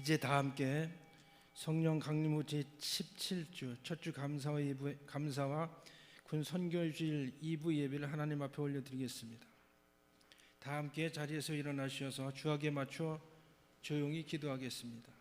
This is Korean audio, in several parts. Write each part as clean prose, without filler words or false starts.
이제 다 함께 성령 강림 후 제17주 첫 주 감사와 군 선교주일 2부 예배를 하나님 앞에 올려드리겠습니다. 다 함께 자리에서 일어나셔서 주악에 맞춰 조용히 기도하겠습니다.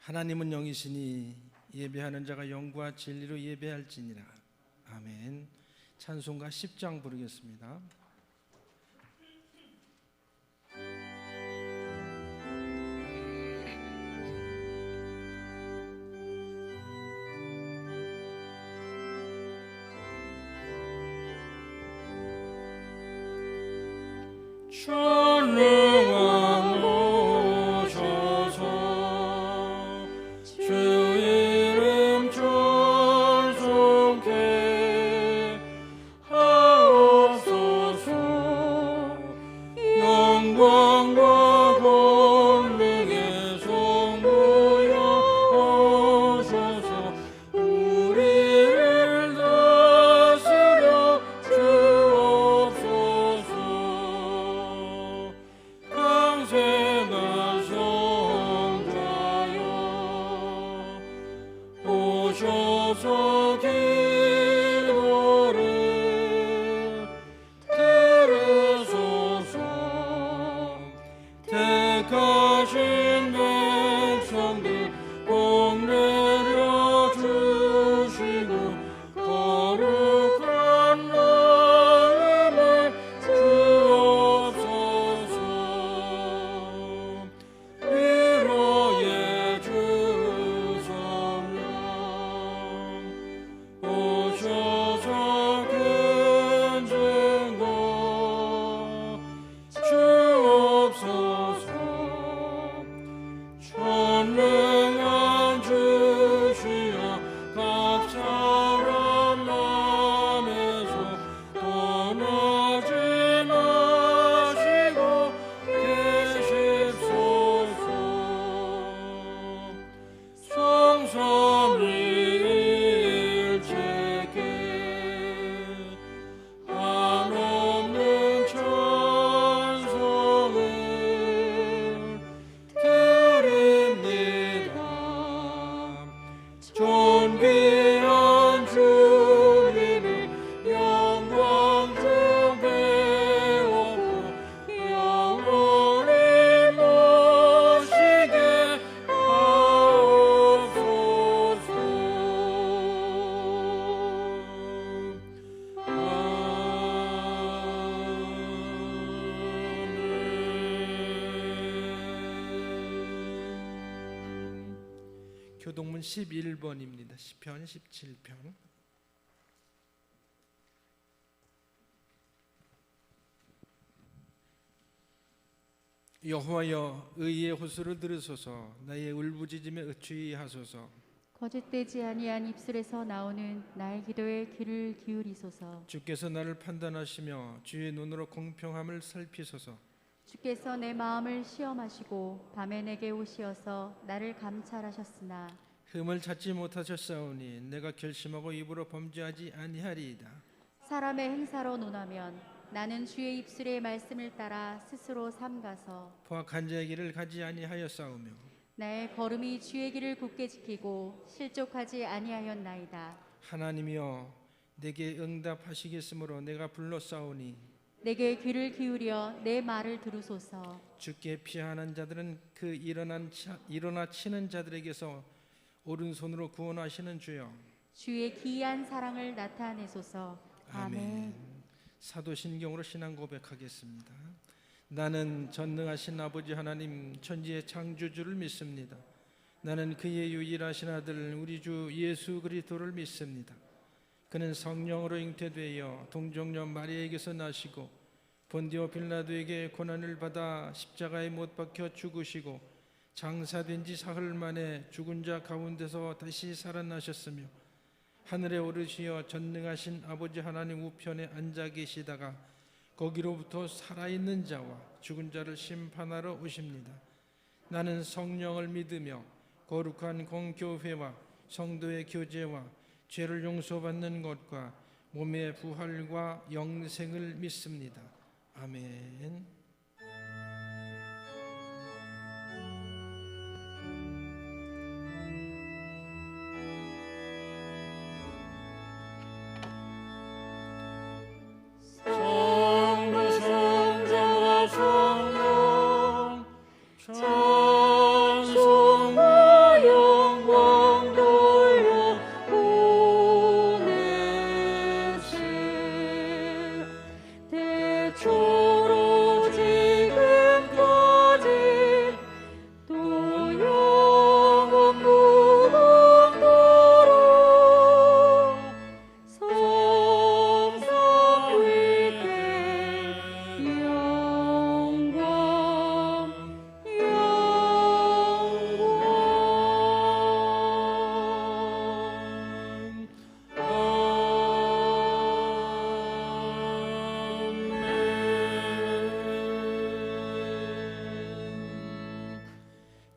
하나님은 영이시니 예배하는 자가 영과 진리로 예배할지니라. 아멘. 찬송가 10장 부르겠습니다. 교동문 11번입니다. 시편 17편. 여호와여, 의의 호소를 들으소서. 나의 울부짖음에 주의하소서. 거짓되지 아니한 입술에서 나오는 나의 기도에 귀를 기울이소서. 주께서 나를 판단하시며 주의 눈으로 공평함을 살피소서. 주께서 내 마음을 시험하시고 밤에 내게 오시어서 나를 감찰하셨으나 흠을 찾지 못하셨사오니 내가 결심하고 입으로 범죄하지 아니하리이다. 사람의 행사로 논하면 나는 주의 입술의 말씀을 따라 스스로 삼가서 포악한 자의 길을 가지 아니하였사오며 나의 걸음이 주의 길을 굳게 지키고 실족하지 아니하였나이다. 하나님이여, 내게 응답하시겠으므로 내가 불렀사오니 내게 귀를 기울여 내 말을 들으소서. 주께 피하는 자들은 그 일어나 치는 자들에게서 오른손으로 구원하시는 주여, 주의 기이한 사랑을 나타내소서. 아멘. 사도신경으로 신앙 고백하겠습니다. 나는 전능하신 아버지 하나님 천지의 창조주를 믿습니다. 나는 그의 유일하신 아들 우리 주 예수 그리스도를 믿습니다. 그는 성령으로 잉태되어 동정녀 마리아에게서 나시고 본디오 빌라도에게 고난을 받아 십자가에 못 박혀 죽으시고 장사된 지 사흘 만에 죽은 자 가운데서 다시 살아나셨으며 하늘에 오르시어 전능하신 아버지 하나님 우편에 앉아 계시다가 거기로부터 살아있는 자와 죽은 자를 심판하러 오십니다. 나는 성령을 믿으며 거룩한 공교회와 성도의 교제와 죄를 용서받는 것과 몸의 부활과 영생을 믿습니다. 아멘.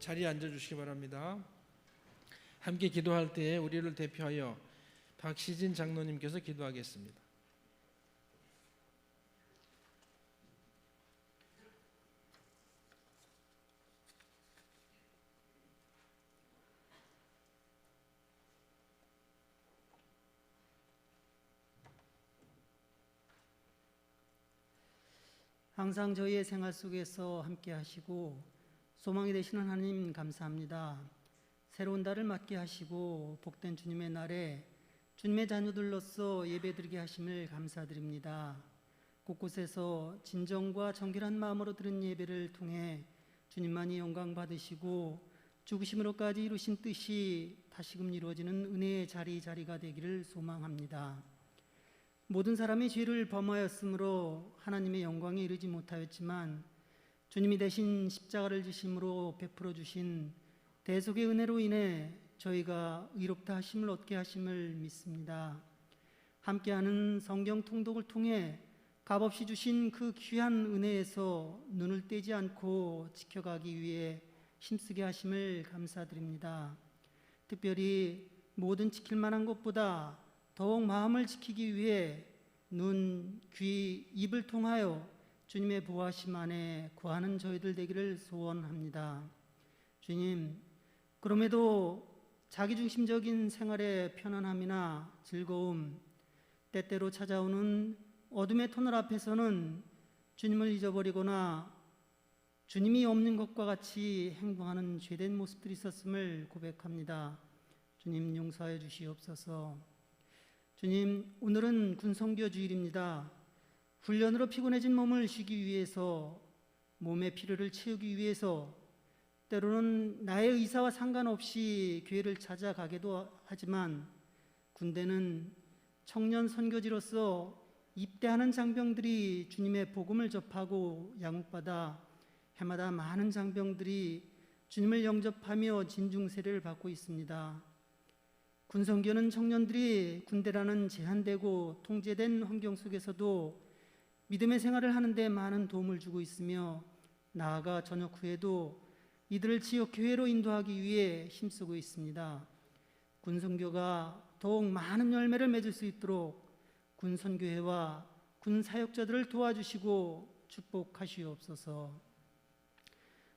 자리에 앉아주시기 바랍니다. 함께 기도할 때 우리를 대표하여 박시진 장로님께서 기도하겠습니다. 항상 저희의 생활 속에서 함께 하시고 소망이 되시는 하나님 감사합니다. 새로운 달을 맞게 하시고 복된 주님의 날에 주님의 자녀들로서 예배드리게 하심을 감사드립니다. 곳곳에서 진정과 정결한 마음으로 드린 예배를 통해 주님만이 영광 받으시고 죽으심으로까지 이루신 뜻이 다시금 이루어지는 은혜의 자리가 되기를 소망합니다. 모든 사람이 죄를 범하였으므로 하나님의 영광에 이르지 못하였지만 주님이 대신 십자가를 지심으로 베풀어 주신 대속의 은혜로 인해 저희가 의롭다 하심을 얻게 하심을 믿습니다. 함께하는 성경 통독을 통해 값없이 주신 그 귀한 은혜에서 눈을 떼지 않고 지켜가기 위해 힘쓰게 하심을 감사드립니다. 특별히 모든 지킬 만한 것보다 더욱 마음을 지키기 위해 눈, 귀, 입을 통하여 주님의 보호하심 안에 구하는 저희들 되기를 소원합니다. 주님, 그럼에도 자기중심적인 생활의 편안함이나 즐거움, 때때로 찾아오는 어둠의 터널 앞에서는 주님을 잊어버리거나 주님이 없는 것과 같이 행동하는 죄된 모습들이 있었음을 고백합니다. 주님 용서해 주시옵소서. 주님, 오늘은 군성교 주일입니다. 훈련으로 피곤해진 몸을 쉬기 위해서, 몸의 필요를 채우기 위해서 때로는 나의 의사와 상관없이 교회를 찾아가기도 하지만 군대는 청년 선교지로서 입대하는 장병들이 주님의 복음을 접하고 양육받아 해마다 많은 장병들이 주님을 영접하며 진중세례를 받고 있습니다. 군성교는 청년들이 군대라는 제한되고 통제된 환경 속에서도 믿음의 생활을 하는데 많은 도움을 주고 있으며 나아가 전역 후에도 이들을 지역 교회로 인도하기 위해 힘쓰고 있습니다. 군선교가 더욱 많은 열매를 맺을 수 있도록 군선교회와 군사역자들을 도와주시고 축복하시옵소서.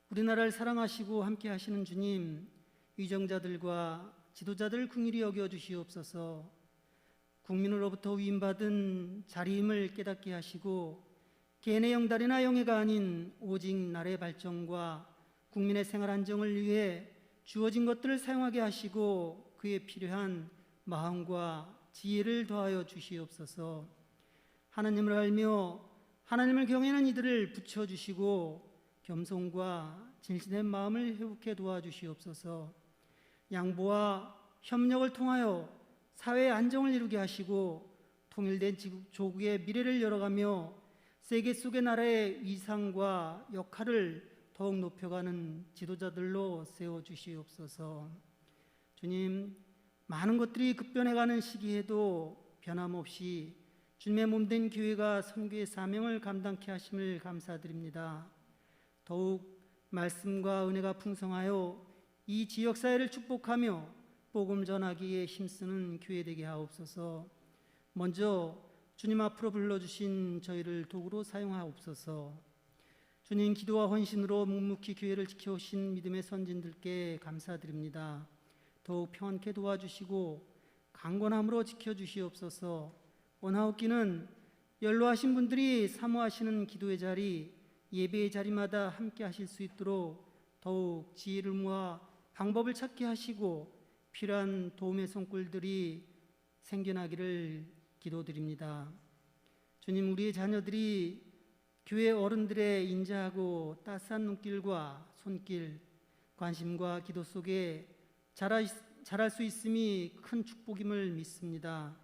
우리나라를 사랑하시고 함께 하시는 주님, 위정자들과 지도자들을 긍휼히 여겨주시옵소서. 국민으로부터 위임받은 자리임을 깨닫게 하시고 개인의 영달이나 영예가 아닌 오직 나라의 발전과 국민의 생활 안정을 위해 주어진 것들을 사용하게 하시고 그에 필요한 마음과 지혜를 더하여 주시옵소서. 하나님을 알며 하나님을 경외하는 이들을 붙여주시고 겸손과 진실된 마음을 회복해 도와주시옵소서. 양보와 협력을 통하여 사회의 안정을 이루게 하시고 통일된 조국의 미래를 열어가며 세계 속의 나라의 위상과 역할을 더욱 높여가는 지도자들로 세워주시옵소서. 주님, 많은 것들이 급변해가는 시기에도 변함없이 주님의 몸된 교회가 선교의 사명을 감당케 하심을 감사드립니다. 더욱 말씀과 은혜가 풍성하여 이 지역사회를 축복하며 복음 전하기에 힘쓰는 교회 되게 하옵소서. 먼저 주님 앞으로 불러주신 저희를 도구로 사용하옵소서. 주님, 기도와 헌신으로 묵묵히 교회를 지켜오신 믿음의 선진들께 감사드립니다. 더욱 평안케 도와주시고 강건함으로 지켜주시옵소서. 원하옵기는 연로하신 분들이 사모하시는 기도의 자리, 예배의 자리마다 함께 하실 수 있도록 더욱 지혜를 모아 방법을 찾게 하시고 필요한 도움의 손길들이 생겨나기를 기도드립니다. 주님, 우리의 자녀들이 교회 어른들의 인자하고 따스한 눈길과 손길, 관심과 기도 속에 자랄 수 있음이 큰 축복임을 믿습니다.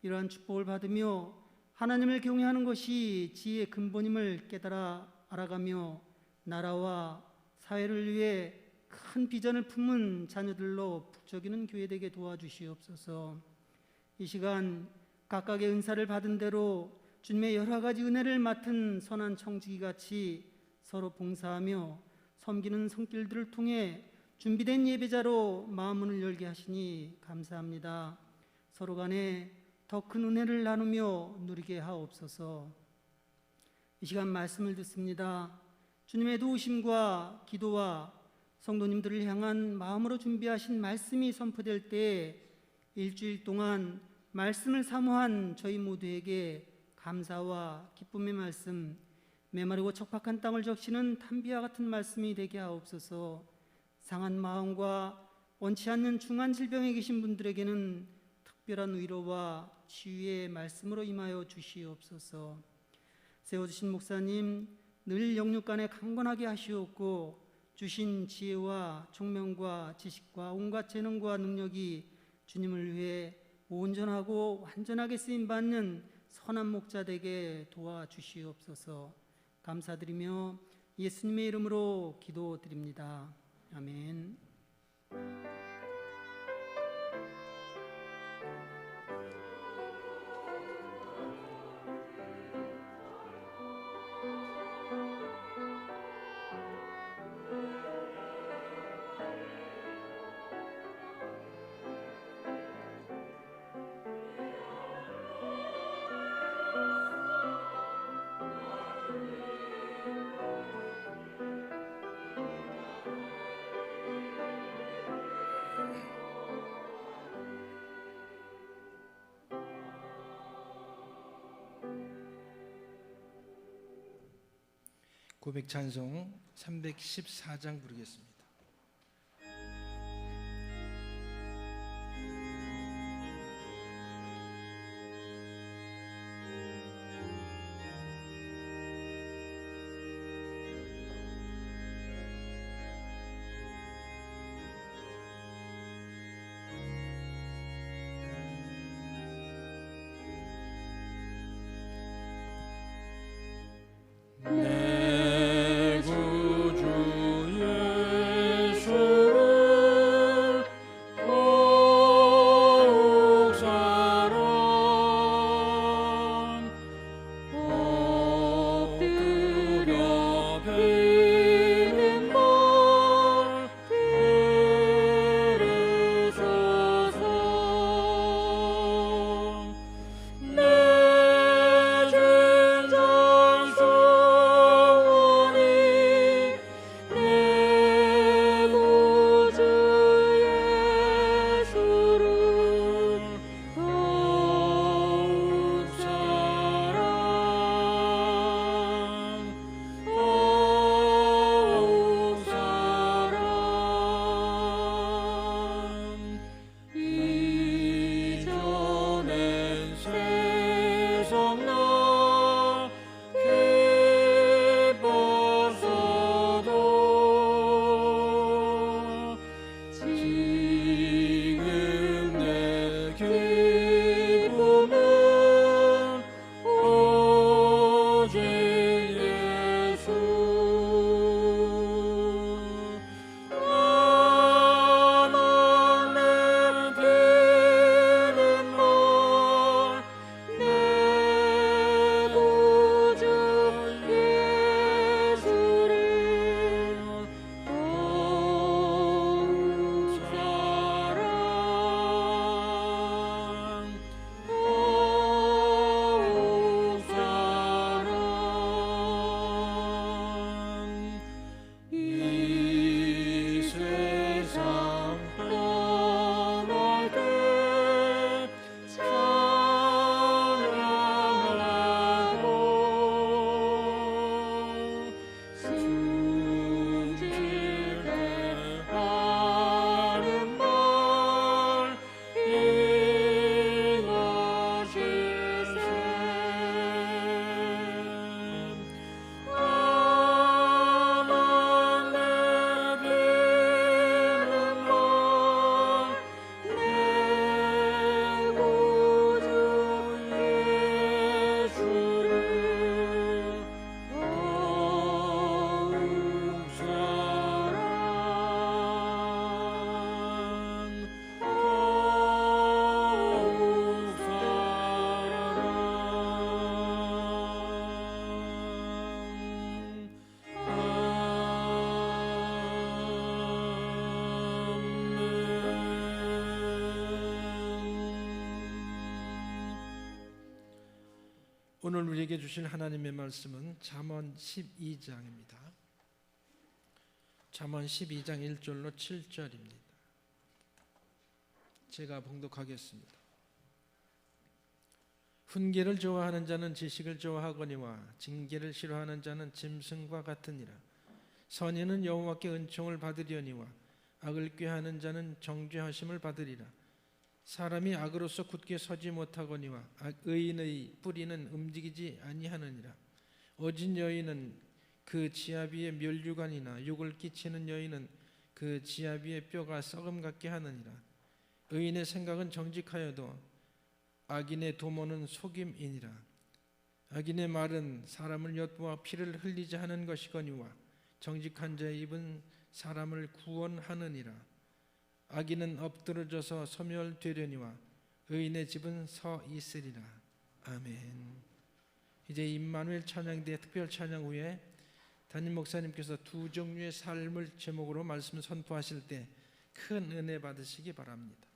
이러한 축복을 받으며 하나님을 경외하는 것이 지혜의 근본임을 깨달아 알아가며 나라와 사회를 위해 큰 비전을 품은 자녀들로 북적이는 교회 되게 도와주시옵소서. 이 시간 각각의 은사를 받은 대로 주님의 여러 가지 은혜를 맡은 선한 청지기같이 서로 봉사하며 섬기는 손길들을 통해 준비된 예배자로 마음문을 열게 하시니 감사합니다. 서로 간에 더 큰 은혜를 나누며 누리게 하옵소서. 이 시간 말씀을 듣습니다. 주님의 도우심과 기도와 성도님들을 향한 마음으로 준비하신 말씀이 선포될 때 일주일 동안 말씀을 사모한 저희 모두에게 감사와 기쁨의 말씀, 메마르고 척박한 땅을 적시는 탄비와 같은 말씀이 되게 하옵소서. 상한 마음과 원치 않는 중한 질병에 계신 분들에게는 특별한 위로와 치유의 말씀으로 임하여 주시옵소서. 세워주신 목사님, 늘 영육간에 강건하게 하시옵고 주신 지혜와 총명과 지식과 온갖 재능과 능력이 주님을 위해 온전하고 완전하게 쓰임받는 선한 목자 되게 도와주시옵소서. 감사드리며 예수님의 이름으로 기도드립니다. 아멘. 고백 찬송 314장 부르겠습니다. 내 구주의 오늘 우리에게 주신 하나님의 말씀은 잠언 12장입니다. 잠언 12장 1절로 7절입니다. 제가 봉독하겠습니다. 훈계를 좋아하는 자는 지식을 좋아하거니와 징계를 싫어하는 자는 짐승과 같으니라. 선인은 여호와께 은총을 받으려니와 악을 꾀하는 자는 정죄하심을 받으리라. 사람이 악으로서 굳게 서지 못하거니와 의인의 뿌리는 움직이지 아니하느니라. 어진 여인은 그 지압 위에 멸류관이나 욕을 끼치는 여인은 그 지압 위에 뼈가 썩음 같게 하느니라. 의인의 생각은 정직하여도 악인의 도모는 속임이니라. 악인의 말은 사람을 엿보아 피를 흘리지 하는 것이거니와 정직한 자의 입은 사람을 구원하느니라. 악인은 엎드러져서 소멸되려니와 의인의 집은 서 있으리라. 아멘. 이제 임마누엘 찬양대 특별 찬양 후에 담임 목사님께서 두 종류의 삶을 제목으로 말씀 선포하실 때 큰 은혜 받으시기 바랍니다.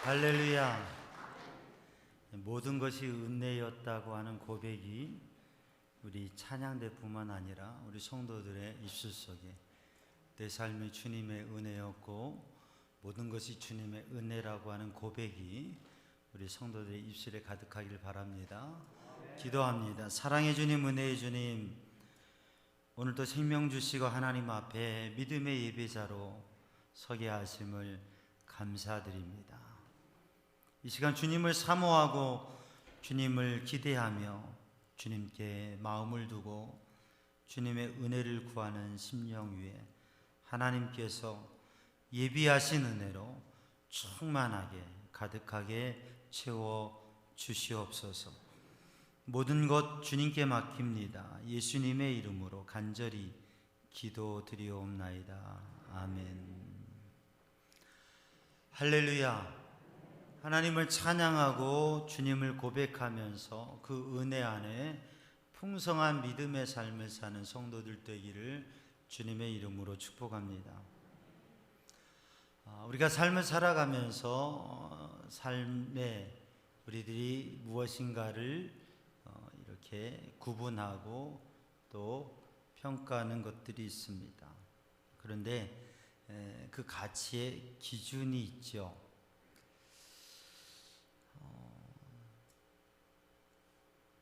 할렐루야. 모든 것이 은혜였다고 하는 고백이 우리 찬양대뿐만 아니라 우리 성도들의 입술 속에 내 삶이 주님의 은혜였고 모든 것이 주님의 은혜라고 하는 고백이 우리 성도들의 입술에 가득하길 바랍니다. 기도합니다. 사랑의 주님, 은혜의 주님, 오늘도 생명 주시고 하나님 앞에 믿음의 예배자로 서게 하심을 감사드립니다. 이 시간 주님을 사모하고 주님을 기대하며 주님께 마음을 두고 주님의 은혜를 구하는 심령 위에 하나님께서 예비하신 은혜로 충만하게 가득하게 채워 주시옵소서. 모든 것 주님께 맡깁니다. 예수님의 이름으로 간절히 기도드리옵나이다. 아멘. 할렐루야. 하나님을 찬양하고 주님을 고백하면서 그 은혜 안에 풍성한 믿음의 삶을 사는 성도들 되기를 주님의 이름으로 축복합니다. 우리가 삶을 살아가면서 삶에 우리들이 무엇인가를 이렇게 구분하고 또 평가하는 것들이 있습니다. 그런데 그 가치의 기준이 있죠.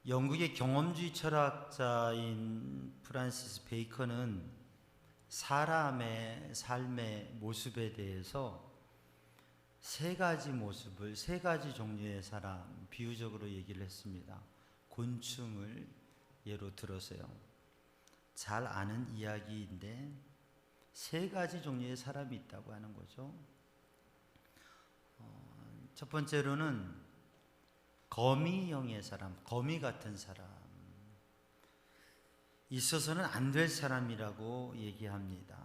영국의 경험주의 철학자인 프란시스 베이컨은 사람의 삶의 모습에 대해서 세 가지 모습을, 세 가지 종류의 사람, 비유적으로 얘기를 했습니다. 곤충을 예로 들어서요. 잘 아는 이야기인데 세 가지 종류의 사람이 있다고 하는 거죠. 첫 번째로는 거미형의 사람, 거미 같은 사람, 있어서는 안 될 사람이라고 얘기합니다.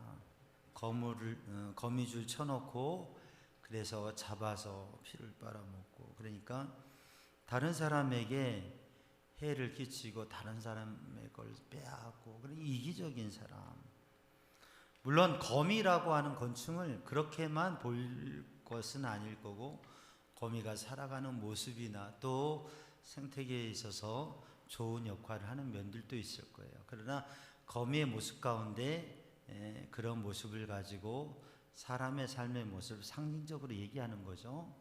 거미줄 쳐놓고 그래서 잡아서 피를 빨아먹고, 그러니까 다른 사람에게 해를 끼치고 다른 사람의 걸 빼앗고 그런 이기적인 사람. 물론 거미라고 하는 곤충을 그렇게만 볼 것은 아닐 거고, 거미가 살아가는 모습이나 또 생태계에 있어서 좋은 역할을 하는 면들도 있을 거예요. 그러나 거미의 모습 가운데 그런 모습을 가지고 사람의 삶의 모습을 상징적으로 얘기하는 거죠.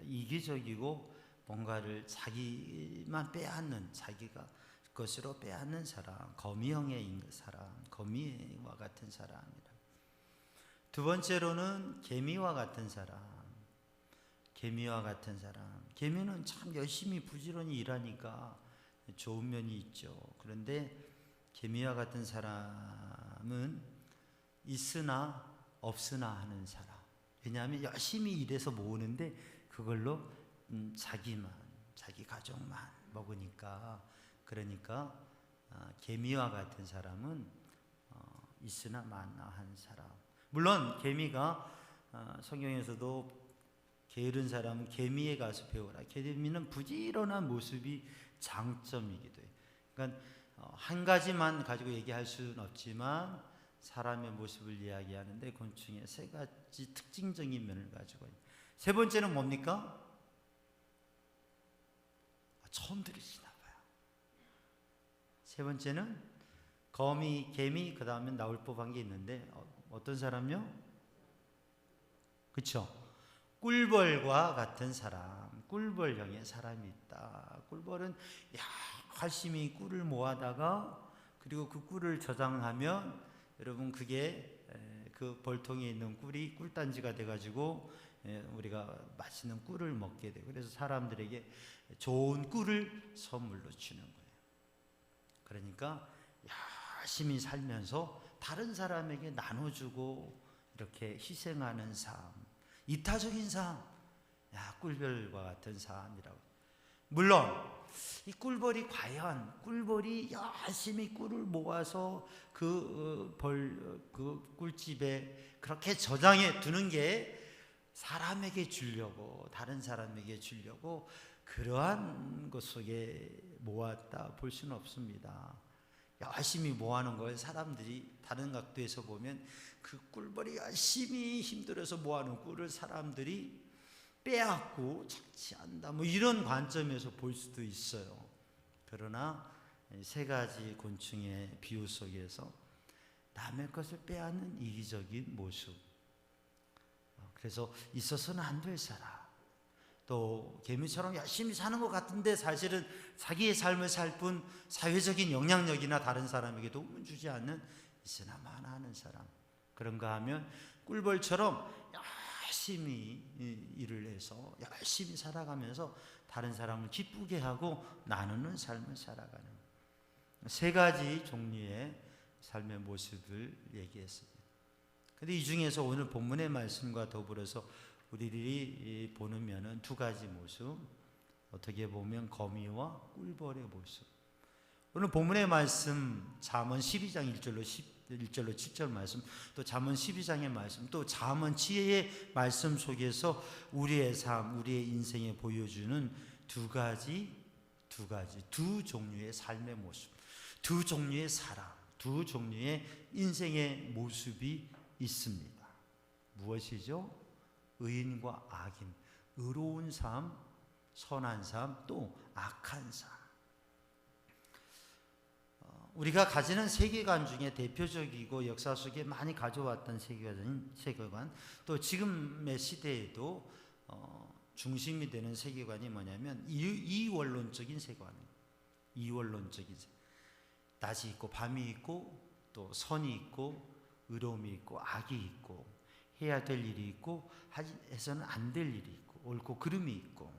이기적이고 뭔가를 자기만 빼앗는, 자기가 것으로 빼앗는 사람, 거미형의 사람, 거미와 같은 사람이라. 두 번째로는 개미와 같은 사람. 개미와 같은 사람. 개미는 참 열심히 부지런히 일하니까 좋은 면이 있죠. 그런데 개미와 같은 사람은 있으나 없으나 하는 사람. 왜냐하면 열심히 일해서 모으는데 그걸로 자기만, 자기 가족만 먹으니까. 그러니까 개미와 같은 사람은 있으나 마나 한 사람. 물론 개미가 성경에서도 게으른 사람은 개미에 가서 배우라. 개미는 부지런한 모습이 장점이기도 해요. 그러니까 한 가지만 가지고 얘기할 수는 없지만 사람의 모습을 이야기하는데 곤충의 세 가지 특징적인 면을 가지고 있어요. 세 번째는 뭡니까? 처음 들으시나 봐요. 세 번째는 거미, 개미, 그 다음에 나올 법한 게 있는데 어떤 사람요? 그쵸? 꿀벌과 같은 사람, 꿀벌형의 사람이 있다. 꿀벌은 열심히 꿀을 모아다가 그리고 그 꿀을 저장하면 여러분 그게 그 벌통에 있는 꿀이 꿀단지가 돼가지고 우리가 맛있는 꿀을 먹게 돼요. 그래서 사람들에게 좋은 꿀을 선물로 주는 거예요. 그러니까 열심히 살면서 다른 사람에게 나눠주고 이렇게 희생하는 삶, 이타적인 삶, 꿀벌과 같은 삶이라고. 물론 이 꿀벌이 과연 꿀벌이 열심히 꿀을 모아서 그 꿀집에 그렇게 저장해 두는 게 사람에게 주려고, 다른 사람에게 주려고 그러한 것 속에 모았다 볼 수는 없습니다. 열심히 모아놓은 걸 사람들이 다른 각도에서 보면 그 꿀벌이 열심히 힘들어서 모아놓은 꿀을 사람들이 빼앗고 착취한다, 뭐 이런 관점에서 볼 수도 있어요. 그러나 세 가지 곤충의 비유 속에서 남의 것을 빼앗는 이기적인 모습, 그래서 있어서는 안 될 사람, 또 개미처럼 열심히 사는 것 같은데 사실은 자기의 삶을 살 뿐 사회적인 영향력이나 다른 사람에게 도움을 주지 않는 있으나 마나 하는 사람, 그런가 하면 꿀벌처럼 열심히 일을 해서 열심히 살아가면서 다른 사람을 기쁘게 하고 나누는 삶을 살아가는 세 가지 종류의 삶의 모습을 얘기했습니다. 근데 이 중에서 오늘 본문의 말씀과 더불어서 우리들이 보는 면은 두 가지 모습, 어떻게 보면 거미와 꿀벌의 모습. 오늘 본문의 말씀 잠언 12장 1절로 7절 말씀, 또 잠언 12장의 말씀, 또 잠언 지혜의 말씀 속에서 우리의 삶, 우리의 인생에 보여주는 두 종류의 삶의 모습, 두 종류의 사람, 두 종류의 인생의 모습이 있습니다. 무엇이죠? 의인과 악인, 의로운 삶, 선한 삶, 또 악한 삶. 우리가 가지는 세계관 중에 대표적이고 역사 속에 많이 가져왔던 세계관, 또 지금의 시대에도 중심이 되는 세계관이 뭐냐면 이원론적인 세계관이에요. 이원론적인 세계관. 낮이 있고 밤이 있고, 또 선이 있고 의로움이 있고 악이 있고, 해야 될 일이 있고 해서는 안 될 일이 있고, 옳고 그름이 있고,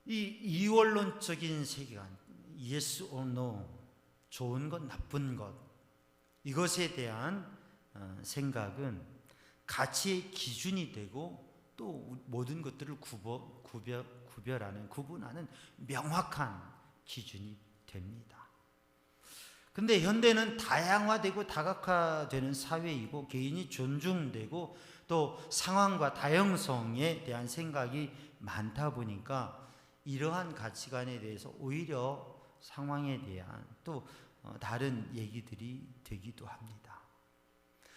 이 이원론적인 세계관, yes or no, 좋은 것 나쁜 것, 이것에 대한 생각은 가치의 기준이 되고 또 모든 것들을 구분하는 명확한 기준이 됩니다. 근데 현대는 다양화되고 다각화되는 사회이고 개인이 존중되고 또 상황과 다양성에 대한 생각이 많다 보니까 이러한 가치관에 대해서 오히려 상황에 대한 또 다른 얘기들이 되기도 합니다.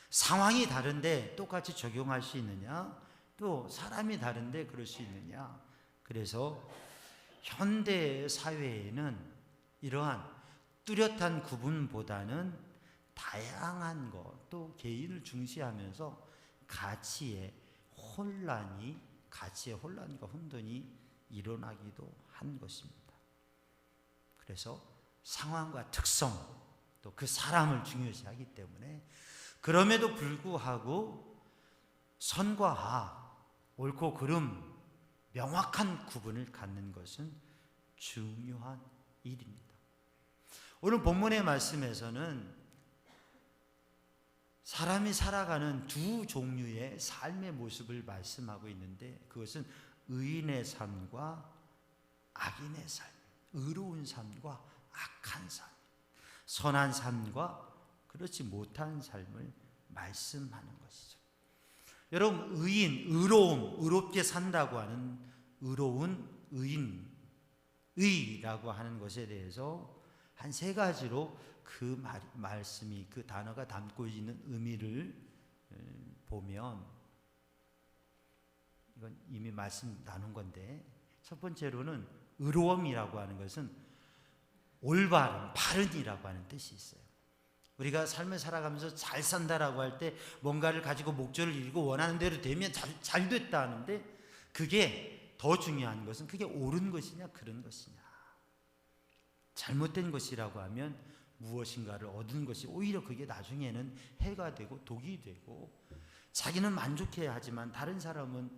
상황이 다른데 똑같이 적용할 수 있느냐? 또 사람이 다른데 그럴 수 있느냐? 그래서 현대 사회에는 이러한 뚜렷한 구분보다는 다양한 것, 또 개인을 중시하면서 가치의 혼란과 혼돈이 일어나기도 한 것입니다. 그래서 상황과 특성, 또 그 사람을 중요시하기 때문에 그럼에도 불구하고 선과 악, 옳고 그름, 명확한 구분을 갖는 것은 중요한 일입니다. 오늘 본문의 말씀에서는 사람이 살아가는 두 종류의 삶의 모습을 말씀하고 있는데, 그것은 의인의 삶과 악인의 삶, 의로운 삶과 악한 삶, 선한 삶과 그렇지 못한 삶을 말씀하는 것이죠. 여러분, 의롭게 산다고 하는 의로운 의라고 하는 것에 대해서 한 세 가지로 그 말씀이, 그 단어가 담고 있는 의미를 보면, 이건 이미 말씀 나눈 건데, 첫 번째로는 의로움이라고 하는 것은 올바른, 바른이라고 하는 뜻이 있어요. 우리가 삶을 살아가면서 잘 산다라고 할 때 뭔가를 가지고 목적을 이루고 원하는 대로 되면 잘 됐다 하는데, 그게 더 중요한 것은 그게 옳은 것이냐 그른 것이냐. 잘못된 것이라고 하면 무엇인가를 얻은 것이 오히려 그게 나중에는 해가 되고 독이 되고, 자기는 만족해야 하지만 다른 사람은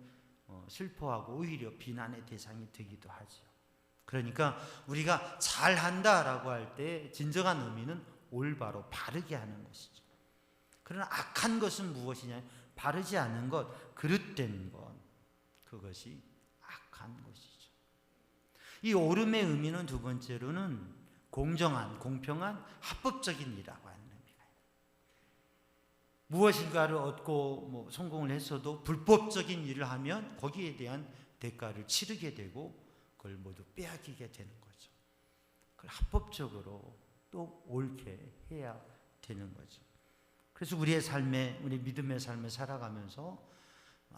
슬퍼하고 오히려 비난의 대상이 되기도 하죠. 그러니까 우리가 잘한다라고 할 때 진정한 의미는 올바로 바르게 하는 것이죠. 그러나 악한 것은 무엇이냐? 바르지 않은 것, 그릇된 것, 그것이 악한 것이죠. 이 옳음의 의미는 두 번째로는 공정한, 공평한, 합법적인 일이라고 하는 의미가 있어요. 무엇인가를 얻고 성공을 했어도 불법적인 일을 하면 거기에 대한 대가를 치르게 되고 그걸 모두 빼앗기게 되는 거죠. 그걸 합법적으로 또 옳게 해야 되는 거죠. 그래서 우리의 삶에, 우리 믿음의 삶을 살아가면서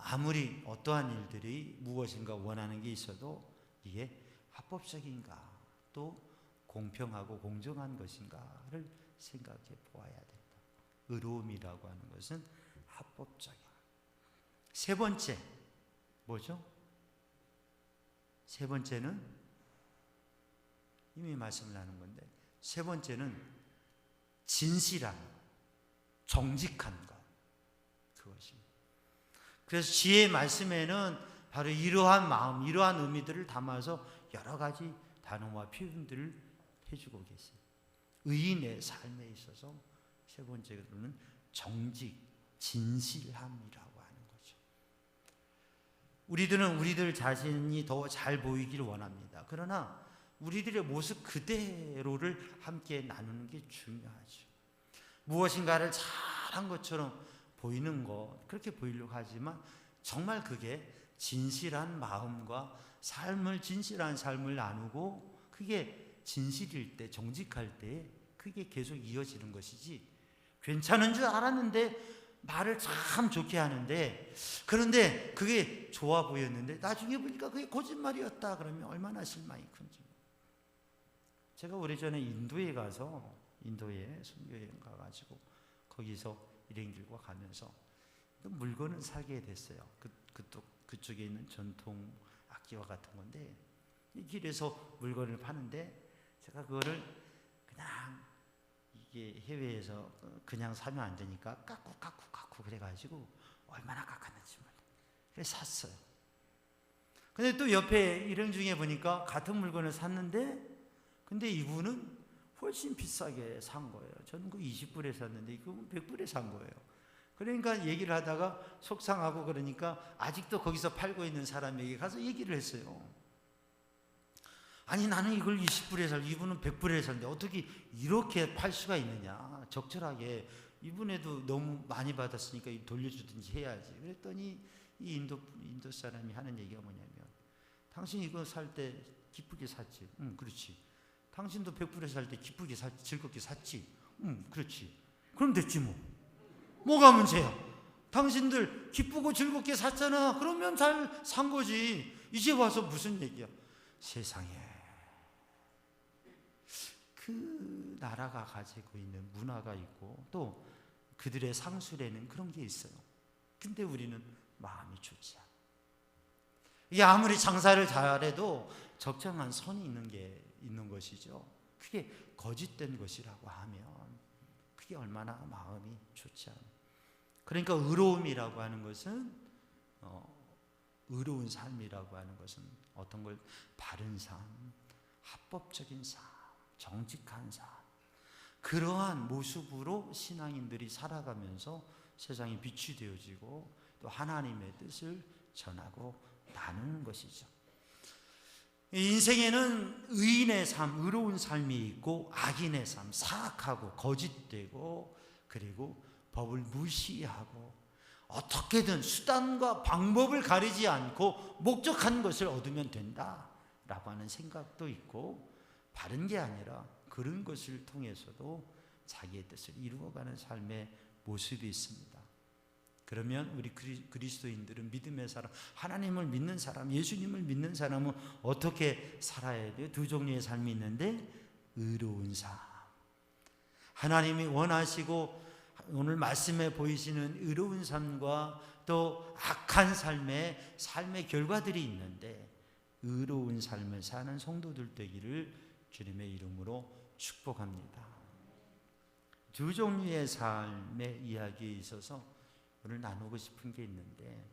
아무리 어떠한 일들이 무엇인가 원하는 게 있어도 이게 합법적인가 또 공평하고 공정한 것인가를 생각해 보아야 된다. 의로움이라고 하는 것은 합법적인. 세 번째 뭐죠? 세 번째는 이미 말씀을 하는 건데, 세 번째는 진실한 정직한 것, 그것입니다. 그래서 지혜의 말씀에는 바로 이러한 마음, 이러한 의미들을 담아서 여러 가지 단어와 표현들을 해주고 계세요. 의인의 삶에 있어서 세 번째로는 정직, 진실함이라고 하는 거죠. 우리들은 우리들 자신이 더 잘 보이기를 원합니다. 그러나 우리들의 모습 그대로를 함께 나누는 게 중요하죠. 무엇인가를 잘한 것처럼 보이는 것, 그렇게 보이려고 하지만 정말 그게 진실한 마음과 진실한 삶을 나누고 그게 진실일 때, 정직할 때 그게 계속 이어지는 것이지, 괜찮은 줄 알았는데 말을 참 좋게 하는데, 그런데 그게 좋아 보였는데 나중에 보니까 그게 거짓말이었다 그러면 얼마나 실망이 큰지. 제가 오래전에 인도에 선교여행 가가지고 거기서 일행 길고 가면서 물건을 사게 됐어요. 그쪽에 있는 전통 악기와 같은 건데, 이 길에서 물건을 파는데 제가 그거를 그냥, 이게 해외에서 그냥 사면 안 되니까 깎고 그래가지고 얼마나 깎았는지 몰라요. 그래서 샀어요. 근데 또 옆에 일행 중에 보니까 같은 물건을 샀는데, 근데 이분은 훨씬 비싸게 산 거예요. 저는 그 20불에 샀는데 이건 100불에 산 거예요. 그러니까 얘기를 하다가 속상하고, 그러니까 아직도 거기서 팔고 있는 사람에게 가서 얘기를 했어요. 아니, 나는 이걸 20불에 살, 이분은 100불에 샀는데 어떻게 이렇게 팔 수가 있느냐. 적절하게, 이분에도 너무 많이 받았으니까 돌려주든지 해야지. 그랬더니 이 인도 사람이 하는 얘기가 뭐냐면, 당신 이거 살 때 기쁘게 샀지. 그렇지. 당신도 100불에 살 때 기쁘게 샀지, 즐겁게 샀지. 그렇지. 그럼 됐지 뭐. 뭐가 문제야? 당신들 기쁘고 즐겁게 샀잖아. 그러면 잘 산 거지. 이제 와서 무슨 얘기야? 세상에, 그 나라가 가지고 있는 문화가 있고 또 그들의 상술에는 그런 게 있어요. 근데 우리는 마음이 좋지 않아. 이게 아무리 장사를 잘해도 적정한 선이 있는 것이죠. 그게 거짓된 것이라고 하면 그게 얼마나 마음이 좋지 않아. 그러니까 의로움이라고 하는 것은, 의로운 삶이라고 하는 것은 어떤 걸, 바른 삶, 합법적인 삶, 정직한 삶, 그러한 모습으로 신앙인들이 살아가면서 세상에 빛이 되어지고 또 하나님의 뜻을 전하고 나누는 것이죠. 인생에는 의인의 삶, 의로운 삶이 있고 악인의 삶, 사악하고 거짓되고, 그리고 법을 무시하고 어떻게든 수단과 방법을 가리지 않고 목적한 것을 얻으면 된다라고 하는 생각도 있고, 바른 게 아니라 그런 것을 통해서도 자기의 뜻을 이루어가는 삶의 모습이 있습니다. 그러면 우리 그리스도인들은, 믿음의 사람, 하나님을 믿는 사람, 예수님을 믿는 사람은 어떻게 살아야 돼요? 두 종류의 삶이 있는데, 의로운 삶, 하나님이 원하시고 오늘 말씀에 보이시는 의로운 삶과 또 악한 삶의 결과들이 있는데, 의로운 삶을 사는 성도들 되기를 주님의 이름으로 축복합니다. 두 종류의 삶의 이야기에 있어서 오늘 나누고 싶은 게 있는데,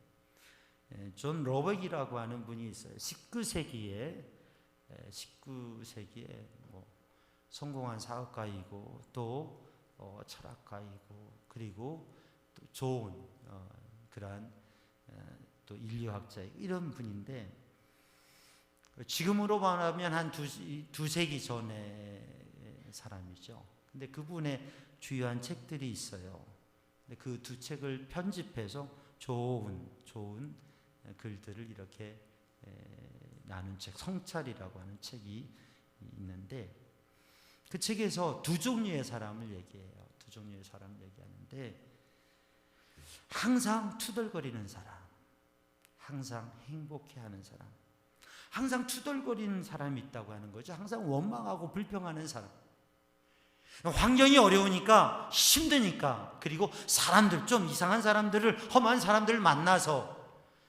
존 로벅이라고 하는 분이 있어요. 19세기에 성공한 사업가이고 또 철학가이고, 그리고 또 좋은 그러한 또 인류학자, 이런 분인데, 지금으로 말하면 한 두세기 전의 사람이죠. 근데 그분의 주요한 책들이 있어요. 그 두 책을 편집해서 좋은 글들을 이렇게 나눈 책, 성찰이라고 하는 책이 있는데, 그 책에서 두 종류의 사람을 얘기해요. 두 종류의 사람을 얘기하는데, 항상 투덜거리는 사람, 항상 행복해하는 사람, 항상 투덜거리는 사람이 있다고 하는 거죠. 항상 원망하고 불평하는 사람. 환경이 어려우니까, 힘드니까, 그리고 사람들, 좀 이상한 사람들을, 험한 사람들을 만나서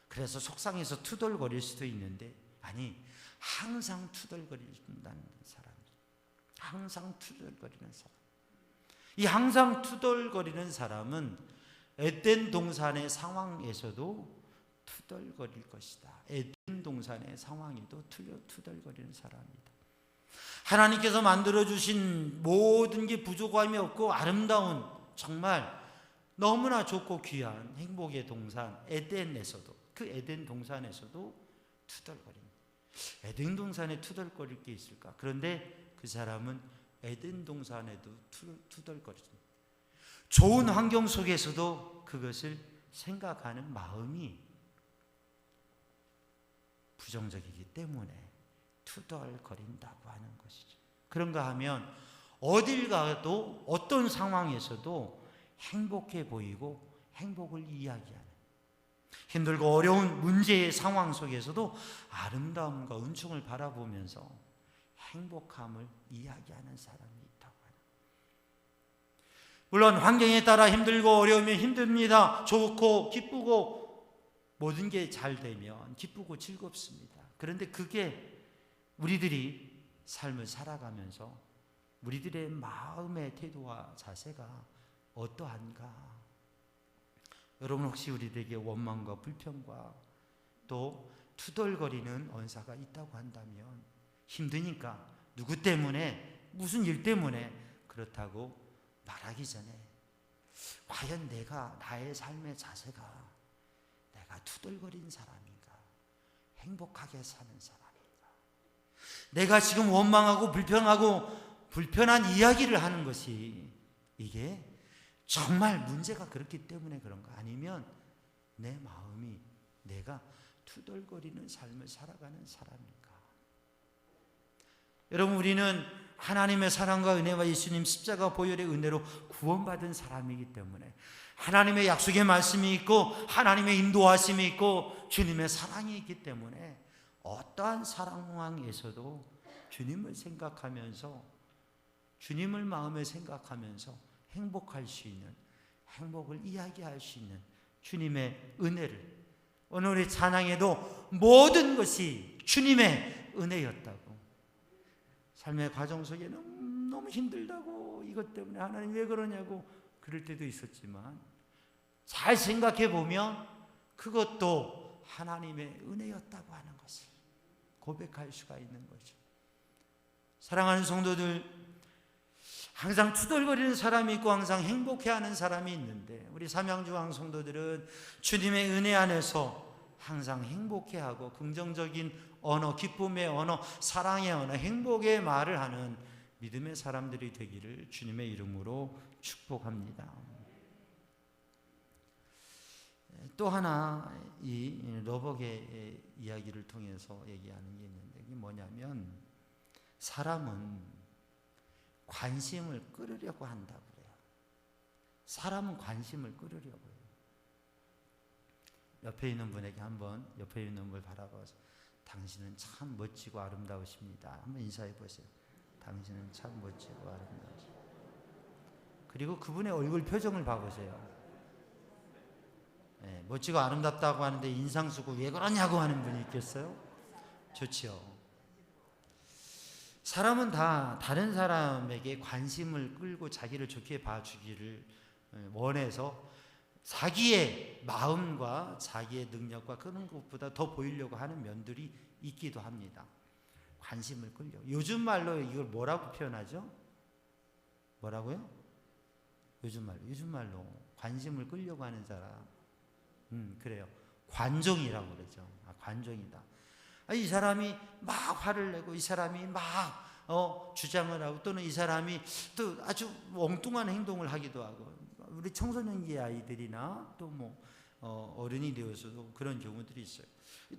그래서 속상해서 투덜거릴 수도 있는데, 아니, 항상 투덜거린다는 사람, 항상 투덜거리는 사람. 이 항상 투덜거리는 사람은 에덴 동산의 상황에서도 투덜거릴 것이다. 에덴 동산의 상황에도 투덜거리는 사람이다. 하나님께서 만들어주신 모든 게 부족함이 없고 아름다운, 정말 너무나 좋고 귀한 행복의 동산 에덴에서도, 그 에덴 동산에서도 투덜거립니다. 에덴 동산에 투덜거릴 게 있을까? 그런데 그 사람은 에덴 동산에도 투덜거립니다. 좋은 환경 속에서도 그것을 생각하는 마음이 부정적이기 때문에 투덜거린다고 하는 것이죠. 그런가 하면 어딜 가도 어떤 상황에서도 행복해 보이고 행복을 이야기하는, 힘들고 어려운 문제의 상황 속에서도 아름다움과 은총을 바라보면서 행복함을 이야기하는 사람이 있다고 하는. 물론 환경에 따라 힘들고 어려우면 힘듭니다. 좋고 기쁘고 모든 게 잘 되면 기쁘고 즐겁습니다. 그런데 그게 우리들이 삶을 살아가면서 우리들의 마음의 태도와 자세가 어떠한가? 여러분, 혹시 우리들에게 원망과 불평과 또 투덜거리는 언사가 있다고 한다면, 힘드니까, 누구 때문에, 무슨 일 때문에 그렇다고 말하기 전에 과연 내가, 나의 삶의 자세가 내가 투덜거린 사람인가? 행복하게 사는 사람인가? 내가 지금 원망하고 불평하고 불편한 이야기를 하는 것이 이게 정말 문제가 그렇기 때문에 그런가? 아니면 내 마음이 내가 투덜거리는 삶을 살아가는 사람인가? 여러분, 우리는 하나님의 사랑과 은혜와 예수님 십자가 보혈의 은혜로 구원받은 사람이기 때문에 하나님의 약속의 말씀이 있고 하나님의 인도하심이 있고 주님의 사랑이 있기 때문에 어떠한 상황에서도 주님을 생각하면서, 주님을 마음에 생각하면서 행복할 수 있는, 행복을 이야기할 수 있는 주님의 은혜를, 오늘 우리 찬양에도 모든 것이 주님의 은혜였다고, 삶의 과정 속에는 너무 힘들다고, 이것 때문에 하나님 왜 그러냐고 그럴 때도 있었지만 잘 생각해 보면 그것도 하나님의 은혜였다고 하는 것을 고백할 수가 있는 거죠. 사랑하는 성도들, 항상 투덜거리는 사람이 있고 항상 행복해하는 사람이 있는데, 우리 삼양주왕 성도들은 주님의 은혜 안에서 항상 행복해하고 긍정적인 언어, 기쁨의 언어, 사랑의 언어, 행복의 말을 하는 믿음의 사람들이 되기를 주님의 이름으로 축복합니다. 또 하나 이 러벅의 이야기를 통해서 얘기하는 게 있는데, 이게 뭐냐면 사람은 관심을 끌으려고 한다고 그래요. 사람은 관심을 끌으려고 해요. 옆에 있는 분에게 한번, 옆에 있는 분을 바라봐서 당신은 참 멋지고 아름다우십니다. 한번 인사해 보세요. 당신은 참 멋지고 아름다우십니다. 그리고 그분의 얼굴 표정을 봐보세요. 네, 멋지고 아름답다고 하는데 인상 쓰고 왜 그러냐고 하는 분이 있겠어요? 좋지요. 사람은 다 다른 사람에게 관심을 끌고 자기를 좋게 봐주기를 원해서 자기의 마음과 자기의 능력과 그런 것보다 더 보이려고 하는 면들이 있기도 합니다. 관심을 끌려. 요즘 말로 이걸 뭐라고 표현하죠? 뭐라고요? 요즘 말로 관심을 끌려고 하는 사람, 그래요. 관종이라고 그러죠. 관종이다. 이 사람이 막 화를 내고, 이 사람이 막 주장을 하고, 또는 이 사람이 또 아주 엉뚱한 행동을 하기도 하고, 우리 청소년기 아이들이나 또 뭐 어른이 되어서도 그런 경우들이 있어요.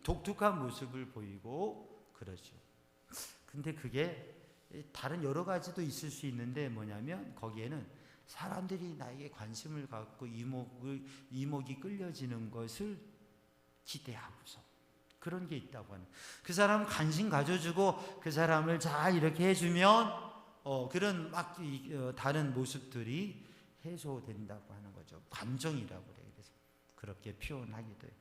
독특한 모습을 보이고 그러죠. 근데 그게 다른 여러 가지도 있을 수 있는데, 뭐냐면 거기에는 사람들이 나에게 관심을 갖고 이목이 끌려지는 것을 기대하고서 그런 게 있다고 하는. 그 사람 관심 가져주고 그 사람을 잘 이렇게 해주면 그런 막 다른 모습들이 해소된다고 하는 거죠. 관정이라고 그래요. 그래서 그렇게 표현하기도 해요.